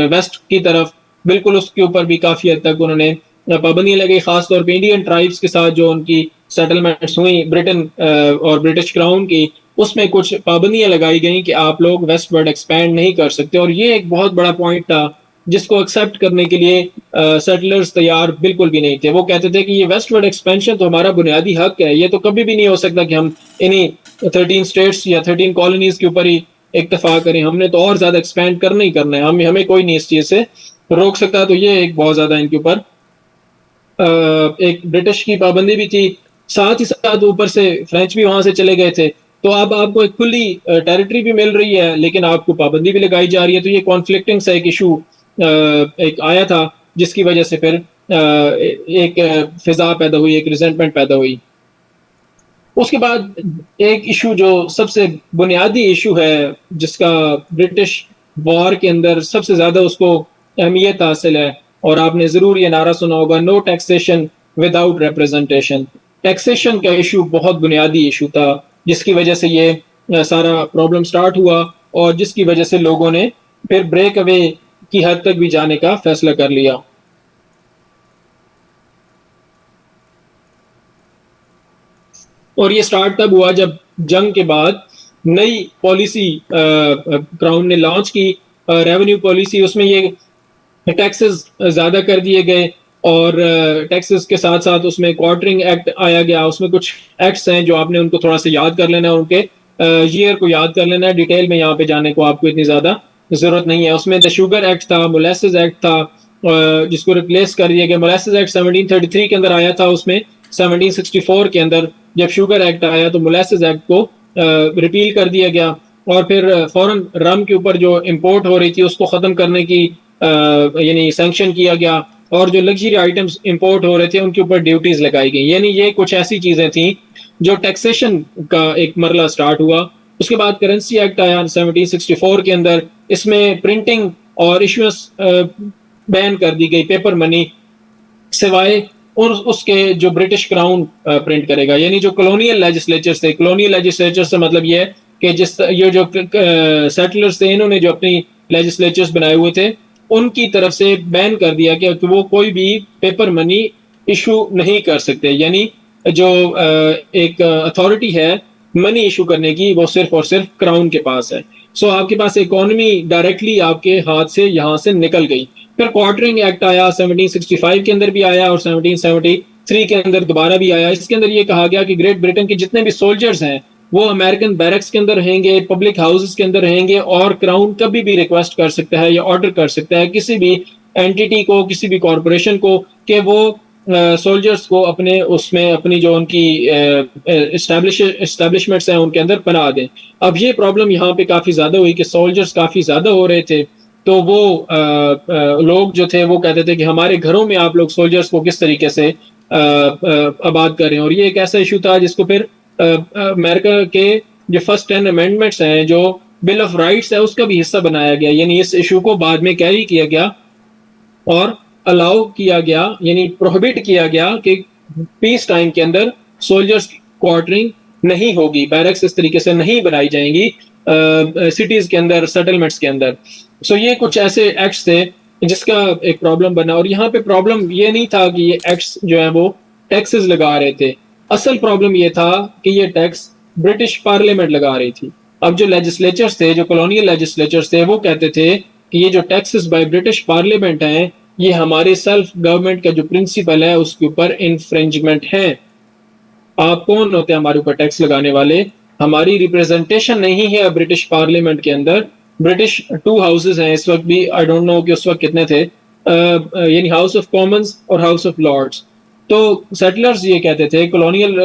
वेस्ट की तरफ, बिल्कुल उसके ऊपर भी काफी हद तक उन्होंने पाबंदियां लगाई, खासतौर पर इंडियन ट्राइब्स के साथ जो उनकी सेटलमेंट्स हुई ब्रिटेन और ब्रिटिश क्राउन की, उसमें कुछ पाबंदियां लगाई गई कि आप लोग वेस्टवर्ड एक्सपैंड नहीं कर सकते। और ये एक बहुत बड़ा पॉइंट था जिसको एक्सेप्ट करने के लिए सेटलर्स तैयार बिल्कुल भी नहीं थे। वो कहते थे कि ये वेस्टवर्ड एक्सपेंशन तो हमारा बुनियादी हक है, ये तो कभी भी नहीं हो सकता कि हम इन्हीं 13 स्टेट्स या 13 कॉलोनीज के ऊपर ही इक्तफा करें, हमने तो और ज्यादा एक्सपैंड करना ही करना है, हमें कोई नहीं इस चीज से रोक सकता। तो ये एक बहुत ज्यादा इनके ऊपर एक ब्रिटिश की पाबंदी भी थी, साथ ही साथ ऊपर से फ्रेंच भी वहां से चले गए थे। तो अब आपको एक खुली टेरिटरी भी मिल रही है, लेकिन आपको पाबंदी भी लगाई जा रही है। तो ये कॉन्फ्लिक्टिंग सा एक इशू एक आया था, जिसकी वजह से फिर एक फिजा पैदा हुई, एक रिजेंटमेंट पैदा हुई। उसके बाद एक इशू जो सबसे बुनियादी इशू है, जिसका ब्रिटिश वॉर के अंदर सबसे ज्यादा उसको अहमियत हासिल है, और आपने जरूर ये नारा सुना होगा, no taxation without representation. Taxation का इशू बहुत बुनियादी इशू था, जिसकी वजह से ये सारा प्रॉब्लम स्टार्ट हुआ, और जिसकी वजह से लोगों ने फिर ब्रेक अवे की हद तक भी जाने का फैसला कर लिया। और ये स्टार्ट तब हुआ जब जंग के बाद नई पॉलिसी क्राउन ने लॉन्च की, रेवेन्यू पॉलिसी। उसमें ये टैक्सेस ज्यादा कर दिए गए, और टैक्सेस के साथ साथ उसमें क्वार्टरिंग एक्ट आया गया। उसमें कुछ एक्ट्स हैं जो आपने उनको थोड़ा सा याद कर लेना है, उनके ईयर को याद कर लेना है, डिटेल में यहाँ पे जाने को आपको इतनी ज्यादा जरूरत नहीं है। उसमें द शुगर एक्ट था, मोलेसेस एक्ट था, जिसको रिप्लेस कर दिया गया। मोलेसेस एक्ट 1733 के अंदर आया था, उसमें 1764 के अंदर जब शुगर एक्ट आया तो मोलेसेस एक्ट को रिपील कर दिया गया। और फिर फॉरेन रम के ऊपर जो इम्पोर्ट हो रही थी उसको खत्म करने की यानी सैंक्शन किया गया, और जो लग्जरी आइटम्स इंपोर्ट हो रहे थे उनके ऊपर ड्यूटीज लगाई गई। यानी ये कुछ ऐसी चीजें थी जो टैक्सेशन का एक मरला स्टार्ट हुआ। उसके बाद करेंसी एक्ट आया 1764 के अंदर, इसमें प्रिंटिंग और इशुएंस बैन कर दी गई, पेपर मनी सिवाय और उसके जो ब्रिटिश क्राउन प्रिंट करेगा। यानी जो कॉलोनियल लेजिस्लेचर्स थे, कॉलोनियल लेजिस्लेचर से मतलब ये है कि ये जो सेटलर्स थे, इन्होंने जो अपनी लेजिस्लेचर्स बनाए हुए थे, उनकी तरफ से बैन कर दिया कि वो कोई भी पेपर मनी इशू नहीं कर सकते। यानी जो एक अथॉरिटी है मनी इशू करने की, वो सिर्फ और सिर्फ क्राउन के पास है। सो आपके पास इकोनॉमी डायरेक्टली आपके हाथ से यहाँ से निकल गई। फिर क्वार्टरिंग एक्ट आया, 1765 के अंदर भी आया, और 1773 के अंदर दोबारा भी आया। इसके अंदर ये कहा गया कि ग्रेट ब्रिटेन के जितने भी सोल्जर्स हैं वो अमेरिकन बैरक्स के अंदर रहेंगे, पब्लिक हाउसेस के अंदर रहेंगे, और क्राउन कभी भी रिक्वेस्ट कर सकता है या ऑर्डर कर सकता है किसी भी एंटिटी को, किसी भी कॉरपोरेशन को, कि वो सोल्जर्स को अपने उसमें अपनी जो उनकी एस्टेब्लिशमेंट्स हैं उनके अंदर बना दें। अब ये प्रॉब्लम यहाँ पे काफी ज्यादा हुई कि सोल्जर्स काफी ज्यादा हो रहे थे, तो वो लोग जो थे वो कहते थे कि हमारे घरों में आप लोग सोल्जर्स को किस तरीके से आबाद करें। और ये एक ऐसा इशू था जिसको फिर अमेरिका के जो फर्स्ट 10 अमेंडमेंट्स हैं, जो बिल ऑफ राइट्स है, उसका भी हिस्सा बनाया गया। यानी इस इशू को बाद में कैरी किया गया और अलाउ किया गया, यानी प्रोहिबिट किया गया कि पीस टाइम के अंदर सोल्जर्स क्वार्टरिंग नहीं होगी, बैरक्स इस तरीके से नहीं बनाई जाएंगी सिटीज के अंदर, सेटलमेंट्स के अंदर। सो ये कुछ ऐसे एक्ट्स थे जिसका एक प्रॉब्लम बना। और यहाँ पे प्रॉब्लम ये नहीं था कि ये एक्ट्स जो है वो टैक्सेस लगा रहे थे, असल प्रॉब्लम ये था कि ये टैक्स ब्रिटिश पार्लियामेंट लगा रही थी। अब जो लेजिस्लेचर्स थे, जो कॉलोनियल लेजिस्लेचर्स थे, वो कहते थे कि ये जो टैक्सेस बाय ब्रिटिश पार्लियामेंट हैं, ये हमारे सेल्फ गवर्नमेंट का जो प्रिंसिपल है उसके ऊपर इन्फ्रिंजमेंट है। आप कौन होते हैं हमारे ऊपर टैक्स लगाने वाले? हमारी रिप्रेजेंटेशन नहीं है ब्रिटिश पार्लियामेंट के अंदर। ब्रिटिश 2 हाउसेज हैं इस वक्त भी, आई डोंट नो कि उस वक्त कितने थे, यानी हाउस ऑफ कॉमन्स और हाउस ऑफ लॉर्ड्स। तो सेटलर्स ये कहते थे, कॉलोनियल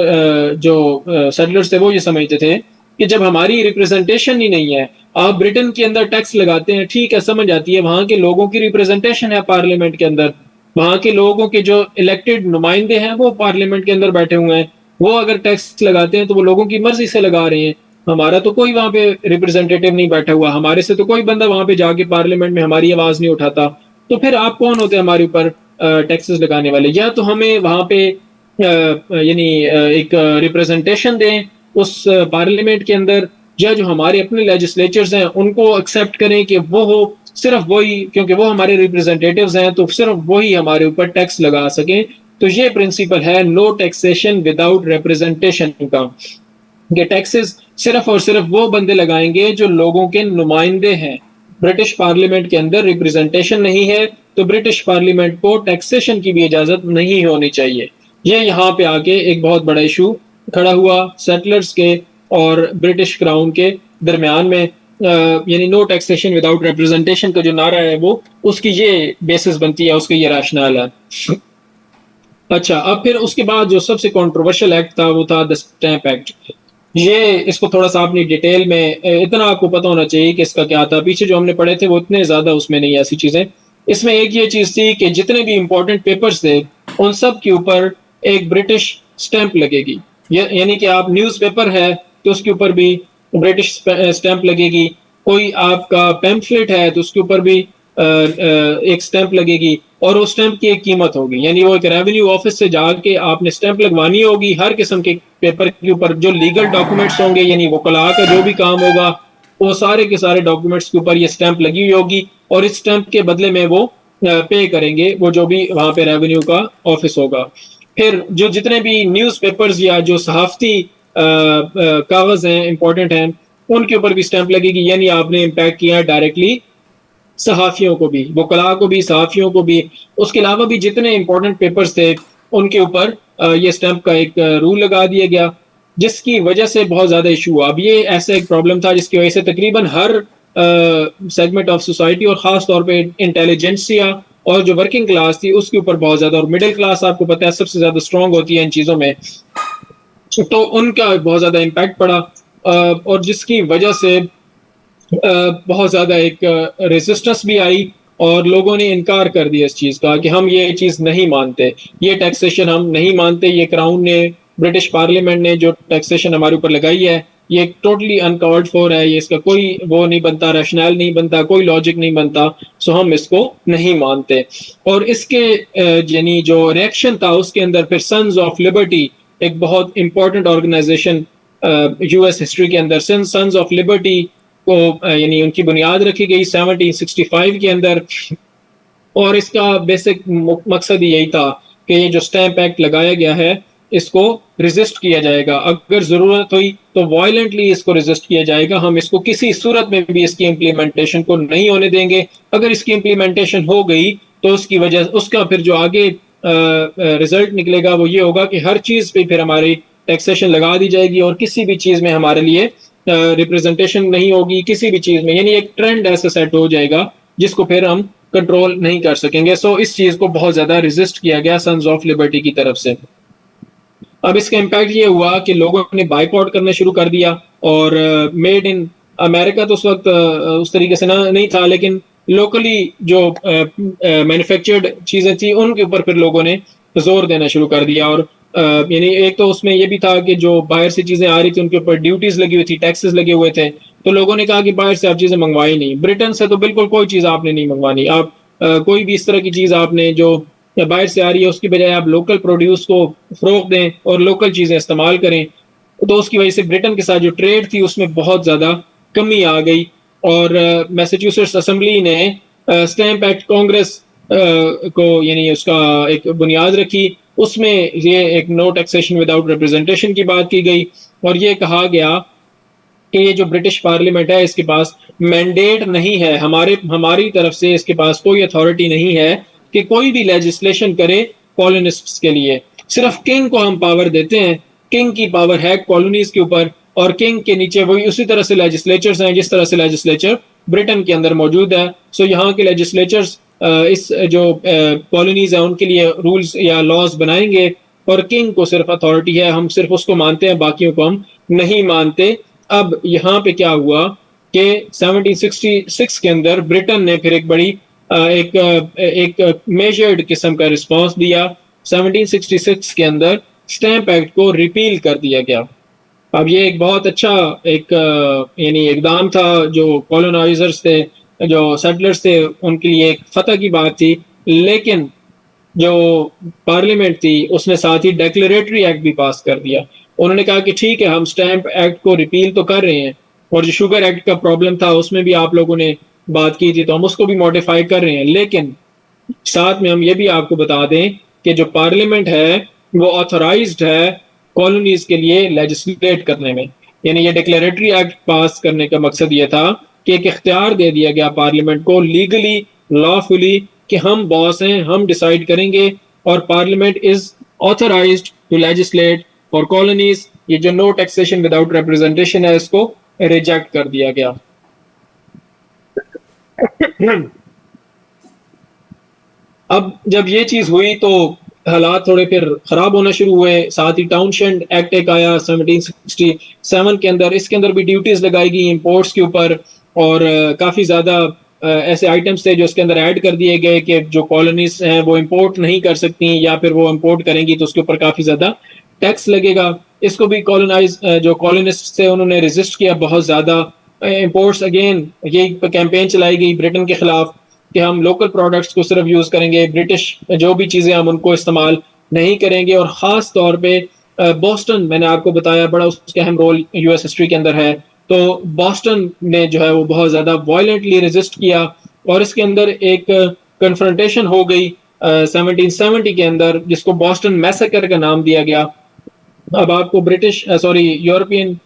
जो सेटलर्स थे वो ये समझते थे कि जब हमारी रिप्रेजेंटेशन ही नहीं है, आप ब्रिटेन के अंदर टैक्स लगाते हैं, ठीक है, समझ आती है, वहां के लोगों की रिप्रेजेंटेशन है पार्लियामेंट के अंदर, वहां के लोगों के जो इलेक्टेड नुमाइंदे हैं वो पार्लियामेंट के अंदर बैठे हुए हैं, वो अगर टैक्स लगाते हैं तो वो लोगों की मर्जी से लगा रहे हैं। हमारा तो कोई वहां पे रिप्रेजेंटेटिव नहीं बैठा हुआ, हमारे से तो कोई बंदा वहां पे जाके पार्लियामेंट में हमारी आवाज नहीं उठाता, तो फिर आप कौन होते हैं हमारे ऊपर टैक्सेस लगाने वाले? या तो हमें वहां पे यानी एक रिप्रेजेंटेशन दें उस पार्लियामेंट के अंदर, या जो हमारे अपने लेजिस्लेचर्स हैं उनको एक्सेप्ट करें कि वो हो सिर्फ वही, क्योंकि वो हमारे रिप्रेजेंटेटिव्स हैं तो सिर्फ वही हमारे ऊपर टैक्स लगा सकें। तो ये प्रिंसिपल है नो टैक्सेशन विदाउट रिप्रेजेंटेशन का, कि टैक्सेस सिर्फ और सिर्फ वो बंदे लगाएंगे जो लोगों के नुमाइंदे हैं। ब्रिटिश पार्लियामेंट के अंदर रिप्रेजेंटेशन नहीं है, तो ब्रिटिश पार्लियामेंट को टैक्सेशन की भी इजाजत नहीं होनी चाहिए। ये यहाँ पे आके एक बहुत बड़ा इशू खड़ा हुआ सेटलर्स के और ब्रिटिश क्राउन के दरमियान में। यानी नो टैक्सेशन विदाउट रिप्रेजेंटेशन का जो नारा है वो उसकी ये बेसिस बनती है, उसका ये रैशनल है। अच्छा, अब फिर उसके बाद जो सबसे कंट्रोवर्शियल एक्ट था वो था द स्टैंप एक्ट। ये इसको थोड़ा सा अपनी डिटेल में इतना आपको पता होना चाहिए कि इसका क्या था। पीछे जो हमने पढ़े थे वो इतने ज्यादा उसमें नहीं ऐसी चीजें। इसमें एक ये चीज थी कि जितने भी इंपॉर्टेंट पेपर्स थे उन सब के ऊपर एक ब्रिटिश स्टैंप लगेगी। यानी कि आप न्यूज़पेपर है तो उसके ऊपर भी ब्रिटिश स्टैंप लगेगी, कोई आपका पैम्फलेट है तो उसके ऊपर भी एक स्टैंप लगेगी, और उस स्टैंप की एक कीमत होगी। यानी वो एक रेवेन्यू ऑफिस से जाके आपने स्टैंप लगवानी होगी हर किस्म के पेपर के ऊपर। जो लीगल डॉक्यूमेंट्स होंगे यानी वकला का जो भी काम होगा वो सारे के सारे डॉक्यूमेंट्स के ऊपर ये स्टैंप लगी हुई होगी, और इस स्टैंप के बदले में वो पे करेंगे वो जो भी वहां पे रेवेन्यू का ऑफिस होगा। फिर जो जितने भी न्यूज़पेपर्स या जो सहाफती कागज हैं इंपॉर्टेंट हैं उनके ऊपर भी स्टैंप लगेगी। यानी आपने इम्पैक्ट किया डायरेक्टली सहाफियों को भी, वकला को भी, सहाफियों को भी। उसके अलावा भी जितने इंपॉर्टेंट पेपर्स थे उनके ऊपर ये स्टैंप का एक रूल लगा दिया गया, जिसकी वजह से बहुत ज्यादा इशू हुआ। अब ये ऐसा एक प्रॉब्लम था जिसकी वजह से तकरीबन हर सेगमेंट ऑफ सोसाइटी और खास तौर पे इंटेलिजेंसिया और जो वर्किंग क्लास थी उसके ऊपर बहुत ज्यादा, और मिडिल क्लास आपको पता है सबसे ज्यादा स्ट्रांग होती है इन चीजों में, तो उनका बहुत ज्यादा इम्पैक्ट पड़ा। और जिसकी वजह से बहुत ज्यादा एक रेजिस्टेंस भी आई और लोगों ने इनकार कर दिया इस चीज का कि हम ये चीज नहीं मानते, ये टैक्सेशन हम नहीं मानते। ये क्राउन ने, ब्रिटिश पार्लियामेंट ने जो टैक्सेशन हमारे ऊपर लगाई है ये टोटली अनकॉल्ड फॉर है, ये इसका कोई वो नहीं बनता, रैशनल नहीं बनता, कोई लॉजिक नहीं बनता, सो हम इसको नहीं मानते। और इसके यानी जो रिएक्शन था उसके अंदर फिर सन्स ऑफ लिबर्टी, एक बहुत इंपॉर्टेंट ऑर्गेनाइजेशन यूएस हिस्ट्री के अंदर, सन्स ऑफ लिबर्टी को यानी उनकी बुनियाद रखी गई 1765 के अंदर। और इसका बेसिक मकसद यही था कि ये जो स्टैंप एक्ट लगाया गया है इसको रेजिस्ट किया जाएगा, अगर जरूरत हुई तो वायलेंटली इसको रेजिस्ट किया जाएगा। हम इसको किसी सूरत में भी इसकी इम्प्लीमेंटेशन को नहीं होने देंगे। अगर इसकी इम्प्लीमेंटेशन हो गई तो उसकी वजह, उसका फिर जो आगे रिजल्ट निकलेगा वो ये होगा कि हर चीज पे फिर हमारी टैक्सेशन लगा दी जाएगी और किसी भी चीज में हमारे लिए रिप्रेजेंटेशन नहीं होगी किसी भी चीज में। यानी एक ट्रेंड ऐसा सेट हो जाएगा जिसको फिर हम कंट्रोल नहीं कर सकेंगे। सो इस चीज को बहुत ज्यादा रेजिस्ट किया गया सन्स ऑफ लिबर्टी की तरफ से। अब इसका इम्पैक्ट ये हुआ कि लोगों ने बाइकआउट करना शुरू कर दिया, और मेड इन अमेरिका तो उस वक्त उस तरीके से नहीं था, लेकिन लोकली जो मैन्युफैक्चर्ड चीजें थी उनके ऊपर फिर लोगों ने जोर देना शुरू कर दिया। और यानी एक तो उसमें ये भी था कि जो बाहर से चीजें आ रही थी उनके ऊपर ड्यूटीज लगी हुई थी, टैक्सेस लगे हुए थे, तो लोगों ने कहा कि बाहर से आप चीजें मंगवाई नहीं, ब्रिटेन से तो बिल्कुल कोई चीज आपने नहीं मंगवानी। आप कोई भी इस तरह की चीज आपने जो बाहर से आ रही है उसकी बजाय आप लोकल प्रोड्यूस को फरोग दें और लोकल चीजें इस्तेमाल करें। तो उसकी वजह से ब्रिटेन के साथ जो ट्रेड थी उसमें बहुत ज्यादा कमी आ गई। और मैसाचुसेट्स असेंबली ने स्टैंप एक्ट कांग्रेस को यानी उसका एक बुनियाद रखी, उसमें ये एक नो टैक्सेशन विदाउट रिप्रेजेंटेशन की बात की गई, और ये कहा गया कि ये जो ब्रिटिश पार्लियामेंट है इसके पास मैंडेट नहीं है, हमारी तरफ से इसके पास कोई अथॉरिटी नहीं है कि कोई भी लेजिस्लेशन करे कॉलोनिस्ट्स के लिए। सिर्फ किंग को हम पावर देते हैं, किंग की पावर है कॉलोनीज के ऊपर, और किंग के नीचे वही उसी तरह से लेजिस्लेचर्स हैं जिस तरह से लेजिस्लेचर ब्रिटेन के अंदर मौजूद है। सो यहाँ के लेजिस्लेचर्स इस जो कॉलोनीज है उनके लिए रूल्स या लॉज बनाएंगे, और किंग को सिर्फ अथॉरिटी है, हम सिर्फ उसको मानते हैं, बाकियों को हम नहीं मानते। अब यहाँ पे क्या हुआ कि 1766 के अंदर ब्रिटेन ने फिर एक बड़ी एक मेजर्ड किस्म का रिस्पांस दिया। 1766 के अंदर स्टैंप एक्ट को रिपील कर दिया गया। अब ये एक बहुत अच्छा एक यानी इकदाम था, जो कॉलोनाइजर्स थे, जो सेटलर्स थे, उनके लिए एक फतह की बात थी। लेकिन जो पार्लियामेंट थी उसने साथ ही डेक्लेरेटरी एक्ट भी पास कर दिया। उन्होंने कहा कि ठीक है, हम स्टैंप एक्ट को रिपील तो कर रहे हैं, और जो शुगर एक्ट का प्रॉब्लम था उसमें भी आप लोगों ने बात की थी, तो हम उसको भी मॉडिफाई कर रहे हैं। लेकिन साथ में हम ये भी आपको बता दें कि जो पार्लियामेंट है वो ऑथोराइज्ड है कॉलोनीज के लिए लेजिस्लेट करने में। यानी ये डिक्लेरेटरी एक्ट पास करने का मकसद ये था कि एक इख्तियार दे दिया गया पार्लियामेंट को, लीगली लॉफुली, कि हम बॉस हैं, हम डिसाइड करेंगे, और parliament is authorised to legislate for colonies. ये जो नो टैक्सेशन विदाउट रिप्रेजेंटेशन है, इसको रिजेक्ट कर दिया गया। अब जब ये चीज हुई तो हालात थोड़े फिर खराब होना शुरू हुए। साथ ही टाउनशेंड एक्ट एक आया 1767 के अंदर, इसके अंदर भी ड्यूटीज लगाई गई इंपोर्ट्स के ऊपर, और काफी ज्यादा ऐसे आइटम्स थे जो इसके अंदर ऐड कर दिए गए कि जो कॉलोनीज हैं वो इंपोर्ट नहीं कर सकती, या फिर वो इंपोर्ट करेंगी तो उसके ऊपर काफी ज्यादा टैक्स लगेगा। इसको भी कॉलोनाइज जो कॉलोनिस्ट थे उन्होंने रेजिस्ट किया बहुत ज्यादा। इंपोर्ट्स अगेन ये कैंपेन चलाई गई ब्रिटेन के खिलाफ कि हम लोकल प्रोडक्ट्स को सिर्फ यूज करेंगे, ब्रिटिश जो भी चीजें हम उनको इस्तेमाल नहीं करेंगे। और खास तौर पे बॉस्टन, मैंने आपको बताया, बड़ा उसका अहम रोल यूएस हिस्ट्री के अंदर है। तो बॉस्टन ने जो है वो बहुत ज्यादा वायलेंटली रेजिस्ट किया, और इसके अंदर एक कन्फ्रंटेशन हो गई 1770 के अंदर, जिसको बॉस्टन मैसेकर का नाम दिया गया। अब आपको ब्रिटिश सॉरी यूरोपियन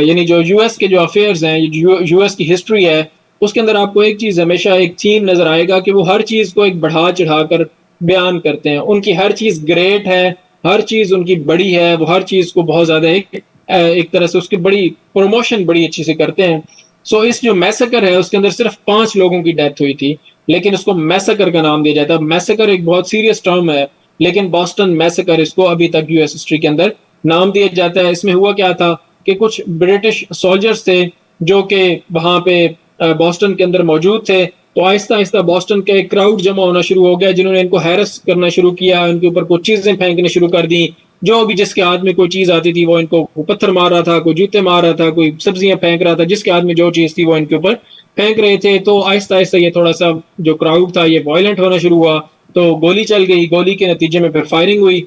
यानी जो यूएस के जो अफेयर्स हैं, यूएस की हिस्ट्री है, उसके अंदर आपको एक चीज हमेशा एक थीम नजर आएगा कि वो हर चीज को एक बढ़ा चढ़ाकर बयान करते हैं। उनकी हर चीज ग्रेट है, हर चीज उनकी बड़ी है, वो हर चीज को बहुत ज्यादा एक तरह से उसकी बड़ी प्रमोशन बड़ी अच्छी से करते हैं। सो इस जो मैसेकर है उसके अंदर सिर्फ 5 लोगों की डेथ हुई थी, लेकिन उसको मैसेकर का नाम दिया जाता है। मैसेकर एक बहुत सीरियस टर्म है, लेकिन बॉस्टन मैसेकर इसको अभी तक यूएस हिस्ट्री के अंदर नाम दिया जाता है। इसमें हुआ क्या था कि कुछ ब्रिटिश सोल्जर्स थे जो कि वहां पे बॉस्टन के अंदर मौजूद थे, तो आहिस्ता आहिस्ता बॉस्टन का एक क्राउड जमा होना शुरू हो गया, जिन्होंने इनको हैरस करना शुरू किया, उनके ऊपर कुछ चीजें फेंकने शुरू कर दी। जो भी जिसके हाथ में कोई चीज आती थी वो इनको पत्थर मार रहा था, कोई जूते मार रहा था, कोई सब्जियां फेंक रहा था, जिसके हाथ में जो चीज थी वो इनके ऊपर फेंक रहे थे। तो आहिस्ता आहिस्ता ये थोड़ा सा जो क्राउड था ये वायलेंट होना शुरू हुआ, तो गोली चल गई। गोली के नतीजे में फिर फायरिंग हुई।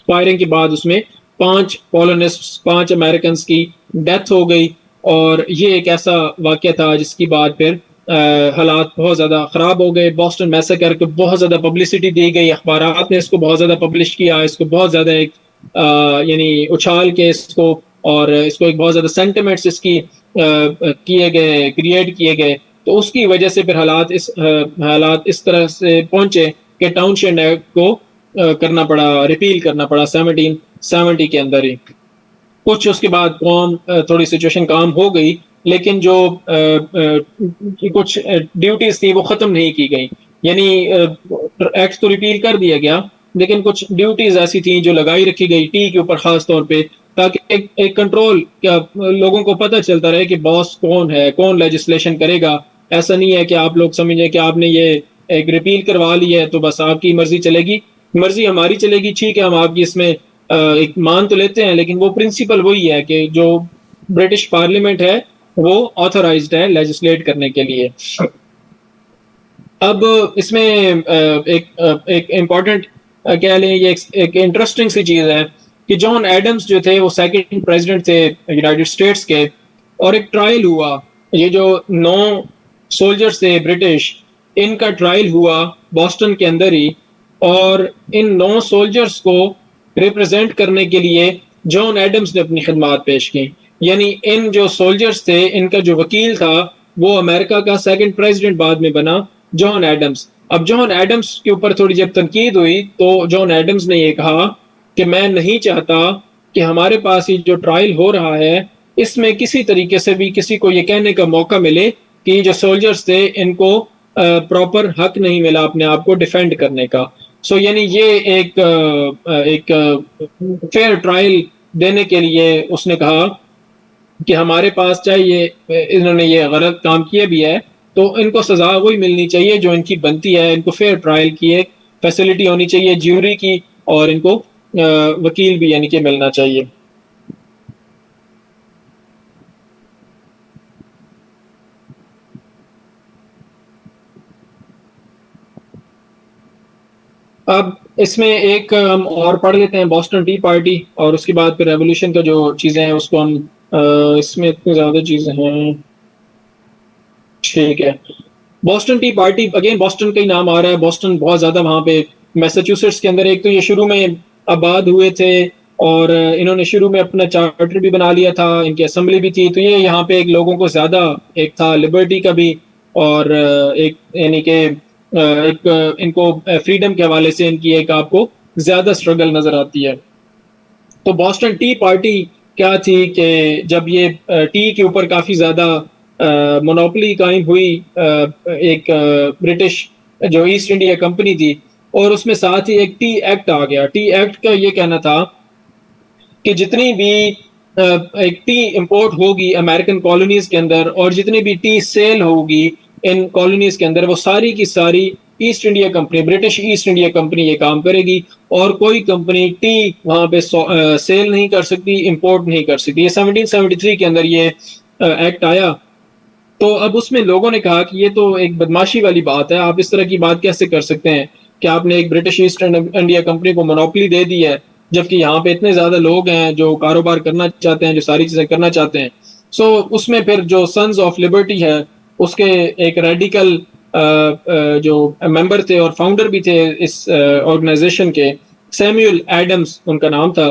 फायरिंग के बाद उसमें 5 कॉलोनिस्ट, 5 अमेरिकन की डेथ हो गई। और ये एक ऐसा वाक्य था जिसकी बाद फिर हालात बहुत ज्यादा खराब हो गए। बॉस्टन मैसेकर को बहुत ज्यादा पब्लिसिटी दी गई, अखबारात ने इसको बहुत ज्यादा पब्लिश किया, इसको बहुत ज्यादा एक यानी उछाल के इसको, और इसको एक बहुत ज्यादा सेंटिमेंट्स इसकी किए गए, क्रिएट किए गए। तो उसकी वजह से फिर हालात इस तरह से पहुंचे कि टाउनशेंड एक्ट को करना पड़ा, रिपील करना पड़ा 1770 के अंदर ही। कुछ उसके बाद कौम थोड़ी सिचुएशन काम हो गई, लेकिन जो कुछ ड्यूटीज थी वो खत्म नहीं की गई। यानी एक्ट तो रिपील कर दिया गया, लेकिन कुछ ड्यूटीज ऐसी थी जो लगाई रखी गई टी के ऊपर खास तौर पे, ताकि एक कंट्रोल क्या लोगों को पता चलता रहे कि बॉस कौन है, कौन लेजिस्लेशन करेगा। ऐसा नहीं है कि आप लोग समझें कि आपने ये एक रिपील करवा ली है तो बस आपकी मर्जी चलेगी। मर्जी हमारी चलेगी, ठीक है, हम आपकी इसमें एक मान तो लेते हैं, लेकिन वो प्रिंसिपल वही है कि जो ब्रिटिश पार्लियामेंट है वो ऑथराइज्ड है लेजिस्लेट करने के लिए। अब इसमें एक इम्पॉर्टेंट कह लें, ये एक इंटरेस्टिंग सी चीज है कि जॉन एडम्स जो थे वो सेकंड प्रेसिडेंट थे यूनाइटेड स्टेट्स के, और एक ट्रायल हुआ। ये जो 9 सोल्जर्स थे ब्रिटिश, इनका ट्रायल हुआ बॉस्टन के अंदर ही, और इन 9 सोल्जर्स को रिप्रेजेंट करने के लिए जॉन एडम्स ने अपनी खिदमात पेश की। यानी इन जो सोल्जर्स थे, इनका जो वकील था वो अमेरिका का सेकंड प्रेसिडेंट बाद में बना, जॉन एडम्स। अब जॉन एडम्स के ऊपर थोड़ी जब तनकीद हुई तो जॉन एडम्स ने ये कहा कि मैं नहीं चाहता कि हमारे पास ये जो ट्रायल हो रहा है इसमें किसी तरीके से भी किसी को ये कहने का मौका मिले कि जो सोल्जर्स थे इनको प्रॉपर हक नहीं मिला अपने आप को डिफेंड करने का। सो यानी ये एक फेयर ट्रायल देने के लिए उसने कहा कि हमारे पास चाहे ये इन्होंने ये गलत काम किया भी है तो इनको सजा वही मिलनी चाहिए जो इनकी बनती है। इनको फेयर ट्रायल की एक फैसिलिटी होनी चाहिए ज्यूरी की, और इनको वकील भी यानी कि मिलना चाहिए। अब इसमें एक हम और पढ़ लेते हैं, बॉस्टन टी पार्टी, और उसके बाद फिर रेवोल्यूशन का जो चीजें हैं उसको हम इसमें इतनी ज्यादा चीजें हैं, ठीक है। Boston T party, again Boston का ही नाम आ रहा है, बॉस्टन बहुत ज्यादा वहां पे मैसाचुसेट्स के अंदर, एक तो ये शुरू में आबाद हुए थे, और इन्होंने शुरू में अपना चार्टर भी बना लिया था, इनकी असेंबली भी थी, तो ये यहाँ पे एक लोगों को ज्यादा एक था लिबर्टी का भी, और एक यानी कि एक इनको फ्रीडम के हवाले से इनकी एक आपको ज्यादा स्ट्रगल नजर आती है। तो बॉस्टन टी पार्टी क्या थी कि जब ये टी के ऊपर काफी ज्यादा मोनोपोली कायम हुई, एक ब्रिटिश जो ईस्ट इंडिया कंपनी थी, और उसमें साथ ही एक टी एक्ट आ गया। टी एक्ट का ये कहना था कि जितनी भी एक टी इंपोर्ट होगी अमेरिकन कॉलोनीज के अंदर, और जितनी भी टी सेल होगी इन कॉलोनीज के अंदर, वो सारी की सारी east India company, British east India company ये काम करेगी, और कोई कंपनी टी वहां पे सेल नहीं कर सकती, इंपोर्ट नहीं कर सकती। ये 1773 के अंदर ये एक्ट आया। तो अब उसमें लोगों ने कहा कि ये तो एक बदमाशी वाली बात है, आप इस तरह की बात कैसे कर सकते हैं कि आपने एक ब्रिटिश ईस्ट इंडिया कंपनी को मोनोपोली दे दी है, जबकि यहाँ पे इतने ज्यादा लोग हैं जो कारोबार करना चाहते हैं, जो सारी चीजें करना चाहते हैं। सो उसमें फिर जो सन्स ऑफ लिबर्टी है उसके एक रेडिकल जो मेंबर थे और फाउंडर भी थे इस ऑर्गेनाइजेशन के, सैमुअल एडम्स उनका नाम था।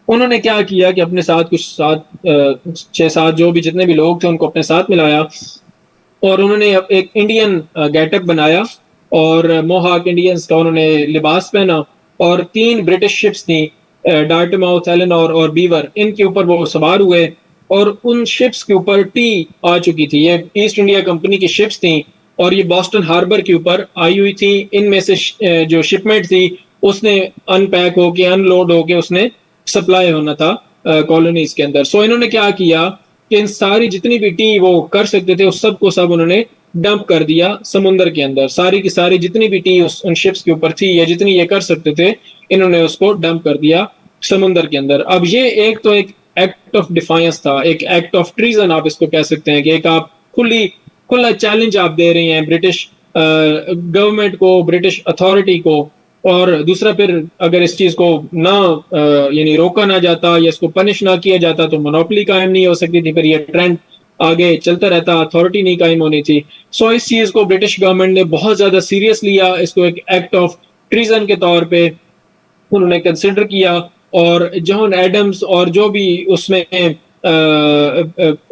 उन्होंने क्या किया कि अपने साथ कुछ छह सात जो भी जितने भी लोग थे उनको अपने साथ मिलाया, और उन्होंने एक इंडियन गेटअप बनाया, और मोहाक इंडियंस का उन्होंने लिबास पहना, और 3 ब्रिटिश शिप्स थी, डार्टमाउथ, एलेनोर और बीवर, इनके ऊपर वो सवार हुए, और उन शिप्स के ऊपर टी आ चुकी थी, ये ईस्ट इंडिया कंपनी की शिप्स थी, और ये बॉस्टन हार्बर के ऊपर आई हुई थी। इनमें से जो शिपमेंट थी उसने अनपैक होके अनलोड होके उसने सप्लाई होना था कॉलोनीज के अंदर। सो इन्होंने क्या किया कि इन सारी जितनी भी टी वो कर सकते थे उस सब को सब उन्होंने डंप कर दिया समुद्र के अंदर, सारी की सारी जितनी भी टी उन शिप्स के ऊपर थी या जितनी ये कर सकते थे, इन्होंने उसको डंप कर दिया समुद्र के अंदर। अब ये एक तो एक एक्ट ऑफ डिफायंस था, एक एक्ट ऑफ ट्रीजन आप इसको कह सकते हैं, कि एक आप खुला चैलेंज आप दे रहे हैं ब्रिटिश गवर्नमेंट को, ब्रिटिश अथॉरिटी को। और दूसरा फिर अगर इस चीज को ना यानी रोका ना जाता या इसको पनिश ना किया जाता तो मोनोपोली कायम नहीं हो सकती थी, फिर ये ट्रेंड आगे चलता रहता, अथॉरिटी नहीं कायम होनी थी। सो इस चीज को ब्रिटिश गवर्नमेंट ने बहुत ज्यादा सीरियस लिया, इसको एक एक्ट ऑफ ट्रीजन के तौर पे उन्होंने कंसिडर किया। और जॉन एडम्स और जो भी उसमें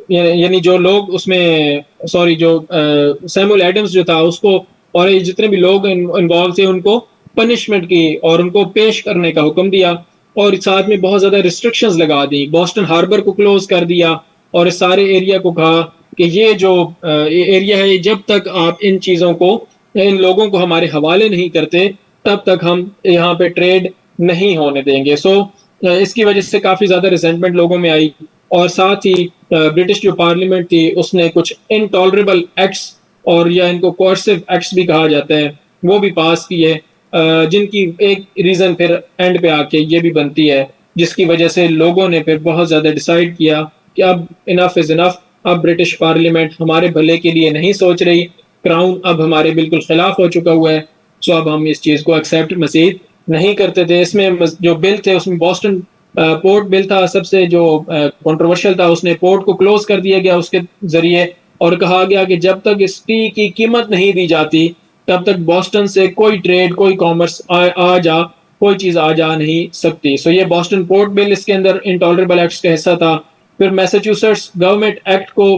यानी जो लोग उसमें, सॉरी, जो सैमुअल एडम्स जो था उसको, और ये जितने भी लोग इन्वॉल्व थे उनको पनिशमेंट की और उनको पेश करने का हुक्म दिया, और साथ में बहुत ज्यादा रिस्ट्रिक्शंस लगा दी, बॉस्टन हार्बर को क्लोज कर दिया, और इस सारे एरिया को कहा कि ये जो एरिया है, जब तक आप इन चीजों को, इन लोगों को हमारे हवाले नहीं करते, तब तक हम यहाँ पे ट्रेड नहीं होने देंगे। सो इसकी वजह से काफी ज्यादा रिसेंटमेंट लोगों में आई, और साथ ही ब्रिटिश जो पार्लियामेंट थी उसने कुछ इनटॉलरेबल एक्ट्स, और या इनको कोर्सिव एक्ट्स भी कहा जाता है, वो भी पास किए, जिनकी एक रीजन फिर एंड पे आके ये भी बनती है, जिसकी वजह से लोगों ने फिर बहुत ज्यादा डिसाइड किया कि अब इनफ इज इनफ, अब ब्रिटिश पार्लियामेंट हमारे भले के लिए नहीं सोच रही, क्राउन अब हमारे बिल्कुल खिलाफ हो चुका हुआ है। सो अब हम इस चीज को एक्सेप्ट मजीद नहीं करते थे। इसमें जो बिल थे उसमें बॉस्टन पोर्ट बिल था सबसे जो कंट्रोवर्शियल था, उसने पोर्ट को क्लोज कर दिया गया उसके जरिए, और कहा गया कि जब तक इस टी की कीमत नहीं दी जाती तब तक बॉस्टन से कोई ट्रेड, कोई कॉमर्स कोई चीज आ जा नहीं सकती। सो ये बॉस्टन पोर्ट बिल इसके अंदर इंटॉलरेबल एक्ट्स का हिस्सा था। फिर मैसाचुसेट्स गवर्नमेंट एक्ट को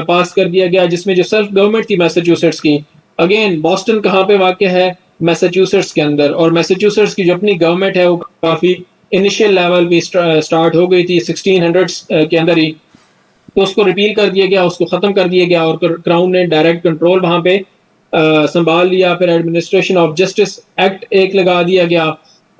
पास कर दिया गया, जिसमें जो सेल्फ गवर्नमेंट थी मैसाचुसेट्स की, अगेन बॉस्टन कहाँ पे वाक़ है, मैसाचुसेट्स के अंदर, और मैसाचुसेट्स की जो अपनी गवर्नमेंट है वो काफी इनिशियल लेवल पे स्टार्ट हो गई थी 1600s के अंदर ही, तो उसको रिपील कर दिया गया, उसको खत्म कर दिया गया, और क्राउन ने डायरेक्ट कंट्रोल वहां पे संभाल लिया। फिर एडमिनिस्ट्रेशन ऑफ जस्टिस एक्ट एक लगा दिया गया,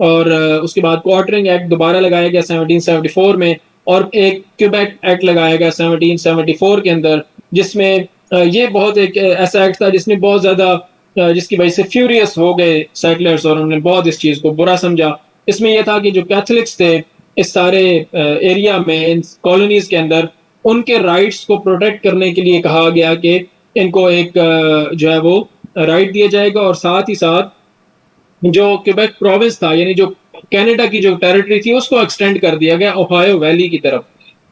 और उसके बाद क्वार्टरिंग एक्ट दोबारा लगाया गया 1774 में, और एक क्यूबेक एक्ट लगाया गया 1774 के अंदर, जिसमें ये बहुत एक ऐसा एक्ट था जिसने बहुत ज्यादा जिसकी वजह से फ्यूरियस हो गए सेटलर्स, और उन्होंने बहुत इस चीज को बुरा समझा। इसमें यह था कि जो कैथलिक्स थे इस सारे एरिया में, इन कॉलोनीज के अंदर, उनके राइट्स को प्रोटेक्ट करने के लिए कहा गया कि इनको एक जो है वो राइट दिया जाएगा, और साथ ही साथ जो क्वेबेक प्रोविंस था, यानी जो कनाडा की जो टेरिटरी थी, उसको एक्सटेंड कर दिया गया ओहायो वैली की तरफ।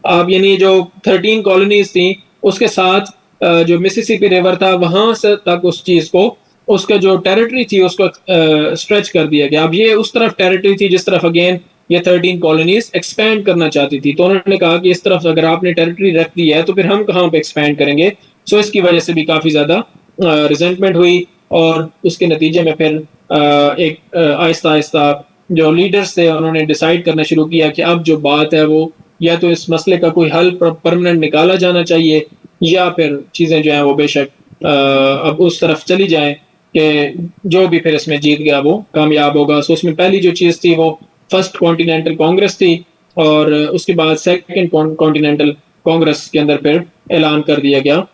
अब यानी जो 13 कॉलोनीज थी, उसके साथ जो मिसिसिपी रिवर था, वहां से तक उस चीज को, उसका जो टेरिटरी थी उसको स्ट्रेच कर दिया गया। अब ये उस तरफ टेरिटरी थी जिस तरफ अगेन ये 13 कॉलोनीज एक्सपैंड करना चाहती थी। तो उन्होंने कहा कि इस तरफ अगर आपने टेरिटरी रख दी है तो फिर हम कहाँ पे एक्सपैंड करेंगे। सो इसकी वजह से भी काफी ज्यादा रिजेंटमेंट हुई, और उसके नतीजे में फिर एक आहिस्ता आहिस्ता जो लीडर्स थे उन्होंने डिसाइड करना शुरू किया कि अब जो बात है वो, या तो इस मसले का कोई हल परमानेंट निकाला जाना चाहिए, या फिर चीजें जो है वो बेशक अब उस तरफ चली जाएं कि जो भी फिर इसमें जीत गया वो कामयाब होगा। सो उसमें पहली जो चीज थी वो फर्स्ट कॉन्टिनेंटल कांग्रेस थी, और उसके बाद सेकंड कॉन्टिनेंटल कांग्रेस के अंदर फिर ऐलान कर दिया गया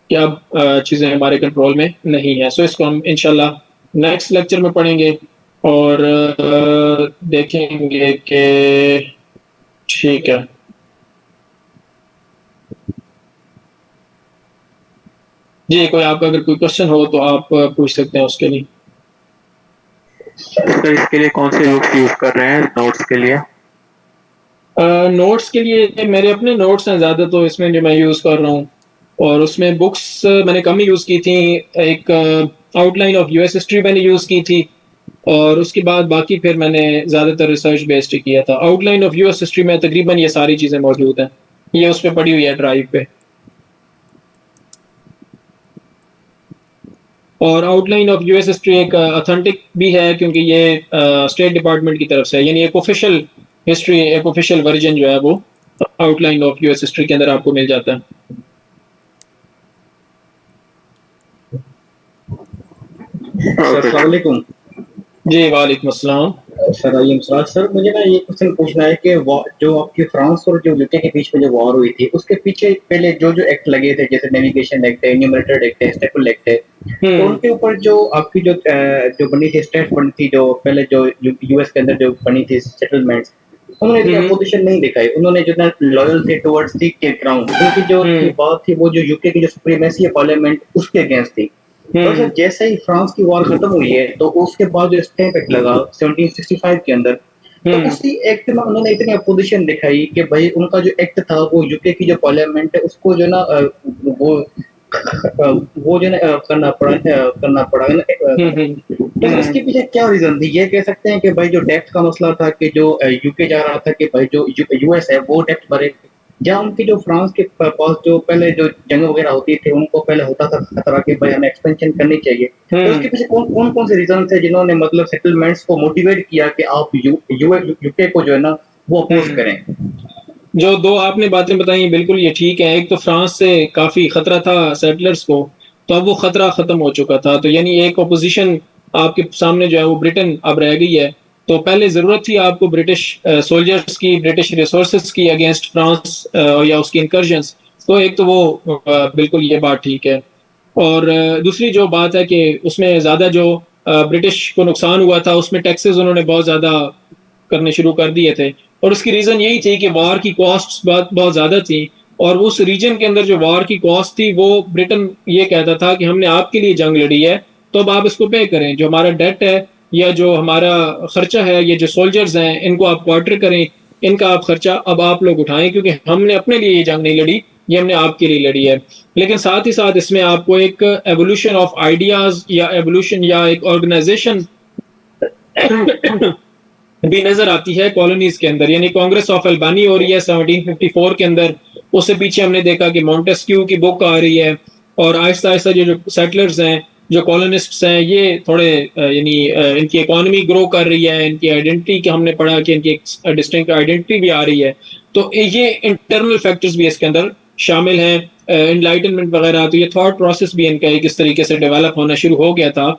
कि अब चीजें हमारे कंट्रोल में नहीं है। सो इसको हम इंशाल्लाह नेक्स्ट लेक्चर में पढ़ेंगे और देखेंगे कि ठीक है। जी, कोई आपका अगर कोई क्वेश्चन हो तो आप पूछ सकते हैं उसके लिए। सर इसके लिए कौन से बुक्स यूज कर रहे हैं नोट्स के लिए? नोट्स के लिए मेरे अपने नोट्स हैं ज़्यादा, तो इसमें जो मैं यूज़ कर रहा हूँ, और उसमें बुक्स मैंने कम ही यूज़ की थी। एक आउटलाइन ऑफ यूएस हिस्ट्री मैंने यूज़ की थी, और उसके बाद बाकी फिर मैंने ज़्यादातर रिसर्च बेस्ड ही किया था। आउटलाइन ऑफ यूएस हिस्ट्री में तकरीबन ये सारी चीज़ें मौजूद हैं, ये उस पर पड़ी हुई है ड्राइव पे। और आउटलाइन ऑफ यूएस हिस्ट्री एक ऑथेंटिक भी है, क्योंकि ये स्टेट डिपार्टमेंट की तरफ से है, यानी एक ऑफिशियल हिस्ट्री, एक ऑफिशियल वर्जन जो है वो आउटलाइन ऑफ यूएस हिस्ट्री के अंदर आपको मिल जाता है। सर अस्सलाम वालेकुम। जी वालेकुम अस्सलाम। सर अय्यम सराज सर, मुझे ना ये क्वेश्चन पूछना है कि जो आपकी फ्रांस और जो यूके के बीच में जो वॉर हुई थी, उसके पीछे पहले जो जो एक्ट लगे थे, जैसे नेविगेशन एक्ट है, न्यूमरेटर एक्ट है, स्टेपल एक्ट है, तो उनके ऊपर जो आपकी जो बनी थी, स्टेट बनी थी, जो पहले जो यूएस के अंदर जो बनी थी सेटलमेंट्स, उन्होंने इतनी अपोजिशन नहीं दिखाई। उन्होंने जो ना लॉयल थे टुवर्ड्स दी के क्राउन। उनकी जो बात थी वो जो यूके की जो सुप्रीमेसी है पार्लियामेंट, उसके अगेंस्ट थी। तो सर जैसे ही फ्रांस की वॉर खत्म हुई है, तो उसके बाद जो स्टैम्प एक्ट लगा 1765 के अंदर, तो उसी एक्ट में उन्होंने इतनी अपोजिशन दिखाई कि भाई उनका जो एक्ट था वो यूके की जो पार्लियामेंट है उसको जो ना वो वो जो ना करना पड़ा तो इसके पीछे क्या रीजन थी? ये कह सकते हैं कि भाई जो डेप्थ का मसला था कि जो यूके जा रहा था कि भाई जो यूएस है वो डेप्थ भरे, या उनकी जो फ्रांस के पास जो पहले जो जंग वगैरह होती थी उनको पहले होता था खतरा कि भाई हमें एक्सपेंशन करनी चाहिए। तो उसके पीछे कौन से रीजन थे जिन्होंने मतलब सेटलमेंट्स को मोटिवेट किया कि आप यूके को जो है ना वो अपोज करें? जो दो आपने बातें बताई बिल्कुल ये ठीक है। एक तो फ्रांस से काफी खतरा था सेटलर्स को, तो अब वो खतरा खत्म हो चुका था। तो यानी एक ओपोजिशन आपके सामने जो है वो ब्रिटेन अब रह गई है। तो पहले जरूरत थी आपको ब्रिटिश सोल्जर्स की, ब्रिटिश रिसोर्सेज की अगेंस्ट फ्रांस या उसकी इंकर्जन्स। तो एक तो वो बिल्कुल ये बात ठीक है। और दूसरी जो बात है कि उसमें ज्यादा जो ब्रिटिश को नुकसान हुआ था, उसमें टैक्सेस उन्होंने बहुत ज्यादा करने शुरू कर दिए थे, और उसकी रीजन यही थी कि वार की कॉस्ट बहुत बहुत ज्यादा थी। और उस रीजन के अंदर जो वार की कॉस्ट थी वो ब्रिटेन ये कहता था कि हमने आपके लिए जंग लड़ी है, तो अब आप इसको पे करें। जो हमारा डेट है या जो हमारा खर्चा है, ये जो सोल्जर्स हैं इनको आप क्वार्टर करें, इनका आप खर्चा अब आप लोग उठाएं, क्योंकि हमने अपने लिए ये जंग नहीं लड़ी, ये हमने आपके लिए लड़ी है। लेकिन साथ ही साथ इसमें आपको एक एवोल्यूशन ऑफ आइडियाज या एवोल्यूशन या एक ऑर्गेनाइजेशन भी नजर आती है कॉलोनीज के अंदर। यानी कांग्रेस ऑफ अल्बानी हो रही है 1754 के अंदर। उससे पीछे हमने देखा कि मॉन्टेस्क्यू की बुक आ रही है, और आहिस्ता आहिस्ता जो सेटलर्स हैं, जो कॉलोनिस्ट्स हैं, ये थोड़े यानी इनकी इकोनॉमी ग्रो कर रही है, इनकी आइडेंटिटी की हमने पढ़ा कि इनकी एक डिस्टिंक्ट आइडेंटिटी भी आ रही है। तो ये इंटरनल फैक्टर्स भी इसके अंदर शामिल हैं, एनलाइटनमेंट वगैरह। तो ये थॉट प्रोसेस भी इनका एक इस तरीके से डेवलप होना शुरू हो गया था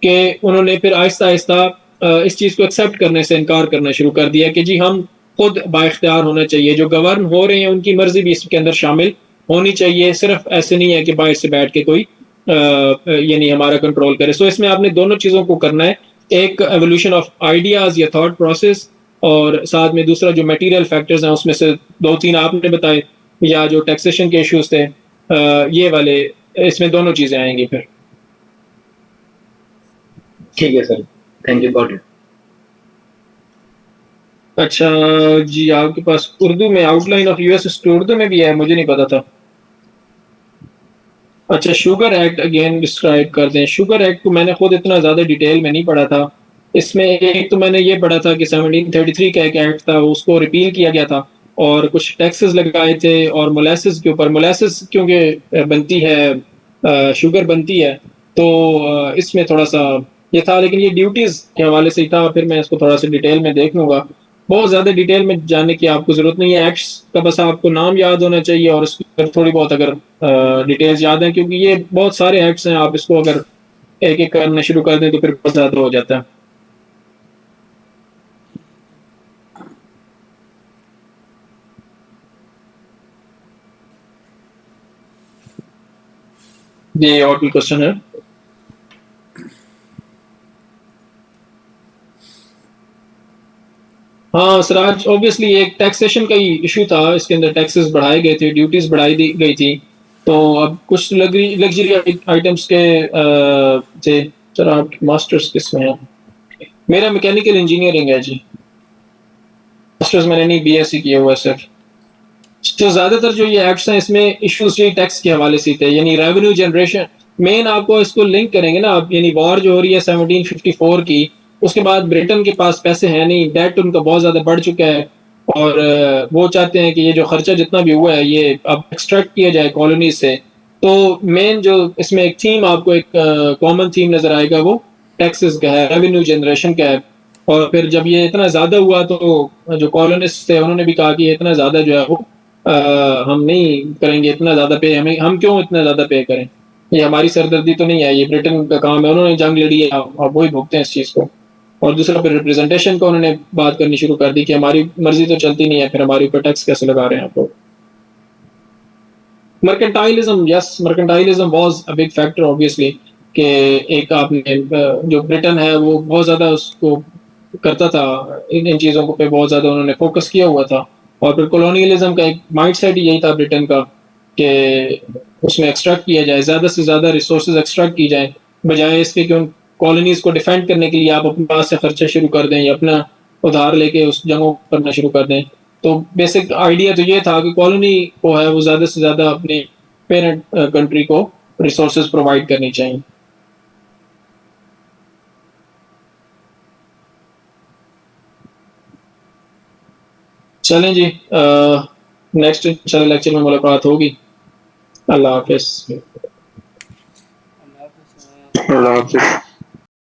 कि उन्होंने फिर आहिस्ता आहिस्ता इस चीज को एक्सेप्ट करने से इनकार करना शुरू कर दिया कि जी हम खुद बाइख्तियार होना चाहिए, जो गवर्न हो रहे हैं उनकी मर्जी भी इसके अंदर शामिल होनी चाहिए। सिर्फ ऐसे नहीं है कि बाहर से बैठ के कोई यानी हमारा कंट्रोल करे। सो इसमें आपने दोनों चीजों को करना है, एक एवोल्यूशन ऑफ आइडियाज या थॉट प्रोसेस, और साथ में दूसरा जो मटेरियल फैक्टर्स हैं उसमें से दो तीन आपने बताए, या जो टैक्सेशन के इश्यूज थे, ये वाले, इसमें दोनों चीजें आएंगी फिर। ठीक है sir, thank you, got it. अच्छा जी, आपके पास उर्दू में आउटलाइन ऑफ यूएस उर्दू में भी है, मुझे नहीं पता था। अच्छा, शुगर एक्ट अगेन डिस्क्राइब कर दें। शुगर एक्ट को मैंने खुद इतना ज़्यादा डिटेल में नहीं पढ़ा था। इसमें एक तो मैंने ये पढ़ा था कि 1733 का एक एक्ट था, उसको रिपील किया गया था और कुछ टैक्सेस लगाए थे और मोलेसिस के ऊपर, मोलेसिस क्योंकि बनती है शुगर बनती है, तो इसमें थोड़ा सा ये था, लेकिन ये ड्यूटीज के हवाले से ही था। फिर मैं इसको थोड़ा सा डिटेल में देख लूंगा। बहुत ज्यादा डिटेल में जानने की आपको जरूरत नहीं है, एक्ट्स का बस आपको नाम याद होना चाहिए और उसकी अगर थोड़ी बहुत अगर डिटेल्स याद हैं, क्योंकि ये बहुत सारे एक्ट्स हैं, आप इसको अगर एक एक करना शुरू कर दें तो फिर बहुत ज्यादा हो जाता है। ये और भी क्वेश्चन है? हाँ सिराज, ऑब्वियसली एक टैक्सेशन का ही इशू था, इसके अंदर टैक्सेस बढ़ाए गए थे, ड्यूटीज बढ़ाई दी गई थी। तो अब कुछ लग्जरी आइटम्स के थे। सर आपकी मास्टर्स किस में है? मेरा मैकेनिकल इंजीनियरिंग है जी। मास्टर्स मैंने नहीं, बीएससी किया हुआ है सर। तो ज्यादातर जो ये एक्ट्स हैं इसमें इश्यूज ये टैक्स के हवाले से थे, यानी रेवेन्यू जनरेशन। मेन आपको इसको लिंक करेंगे ना आप, यानी वॉर जो हो रही है 1754 की, उसके बाद ब्रिटेन के पास पैसे हैं नहीं, डेट उनका बहुत ज्यादा बढ़ चुका है और वो चाहते हैं कि ये जो खर्चा जितना भी हुआ है ये अब एक्सट्रैक्ट किया जाए कॉलोनी से। तो मेन जो इसमें एक थीम आपको एक कॉमन थीम नजर आएगा, वो टैक्सेस का है, रेवेन्यू जनरेशन का है। और फिर जब ये इतना ज्यादा हुआ तो जो कॉलोनिस्ट थे उन्होंने भी कहा कि इतना ज्यादा जो है वो हम नहीं करेंगे, इतना ज्यादा पे हमें, हम क्यों इतना ज्यादा पे करें, ये हमारी सरदर्दी तो नहीं है, ये ब्रिटेन का काम है, उन्होंने जंग लड़ी है, आप वही भुगते हैं इस चीज को। और दूसरा फिर रिप्रेजेंटेशन का उन्होंने बात करनी शुरू कर दी कि हमारी मर्जी तो चलती नहीं है, फिर हमारे ऊपर टैक्स कैसे लगा रहे हैं आप लोग। Mercantilism, yes, mercantilism was a big factor obviously, कि एक आपने जो ब्रिटेन है वो बहुत ज्यादा उसको करता था, इन चीजों को पे बहुत ज्यादा उन्होंने फोकस किया हुआ था। और फिर कॉलोनियलिज्म का एक माइंडसेट ही यही था ब्रिटेन का, कि उसमें एक्सट्रैक्ट किया जाए, ज्यादा से ज्यादा रिसोर्सेज एक्सट्रैक्ट की जाए, बजाय इसके कि उन कॉलोनीज को डिफेंड करने के लिए आप अपने पास से खर्चा शुरू कर दें या अपना उधार लेके उस जंगों को करना शुरू कर दें। तो बेसिक आइडिया तो ये था कि कॉलोनी को है वो ज्यादा से ज्यादा अपने पेरेंट कंट्री को रिसोर्सेज प्रोवाइड करनी चाहिए। चलें जी, नेक्स्ट इंशाल्लाह लेक्चर में मुलाकात होगी। अल्लाह हाफिज। अल्लाह हाफिज़।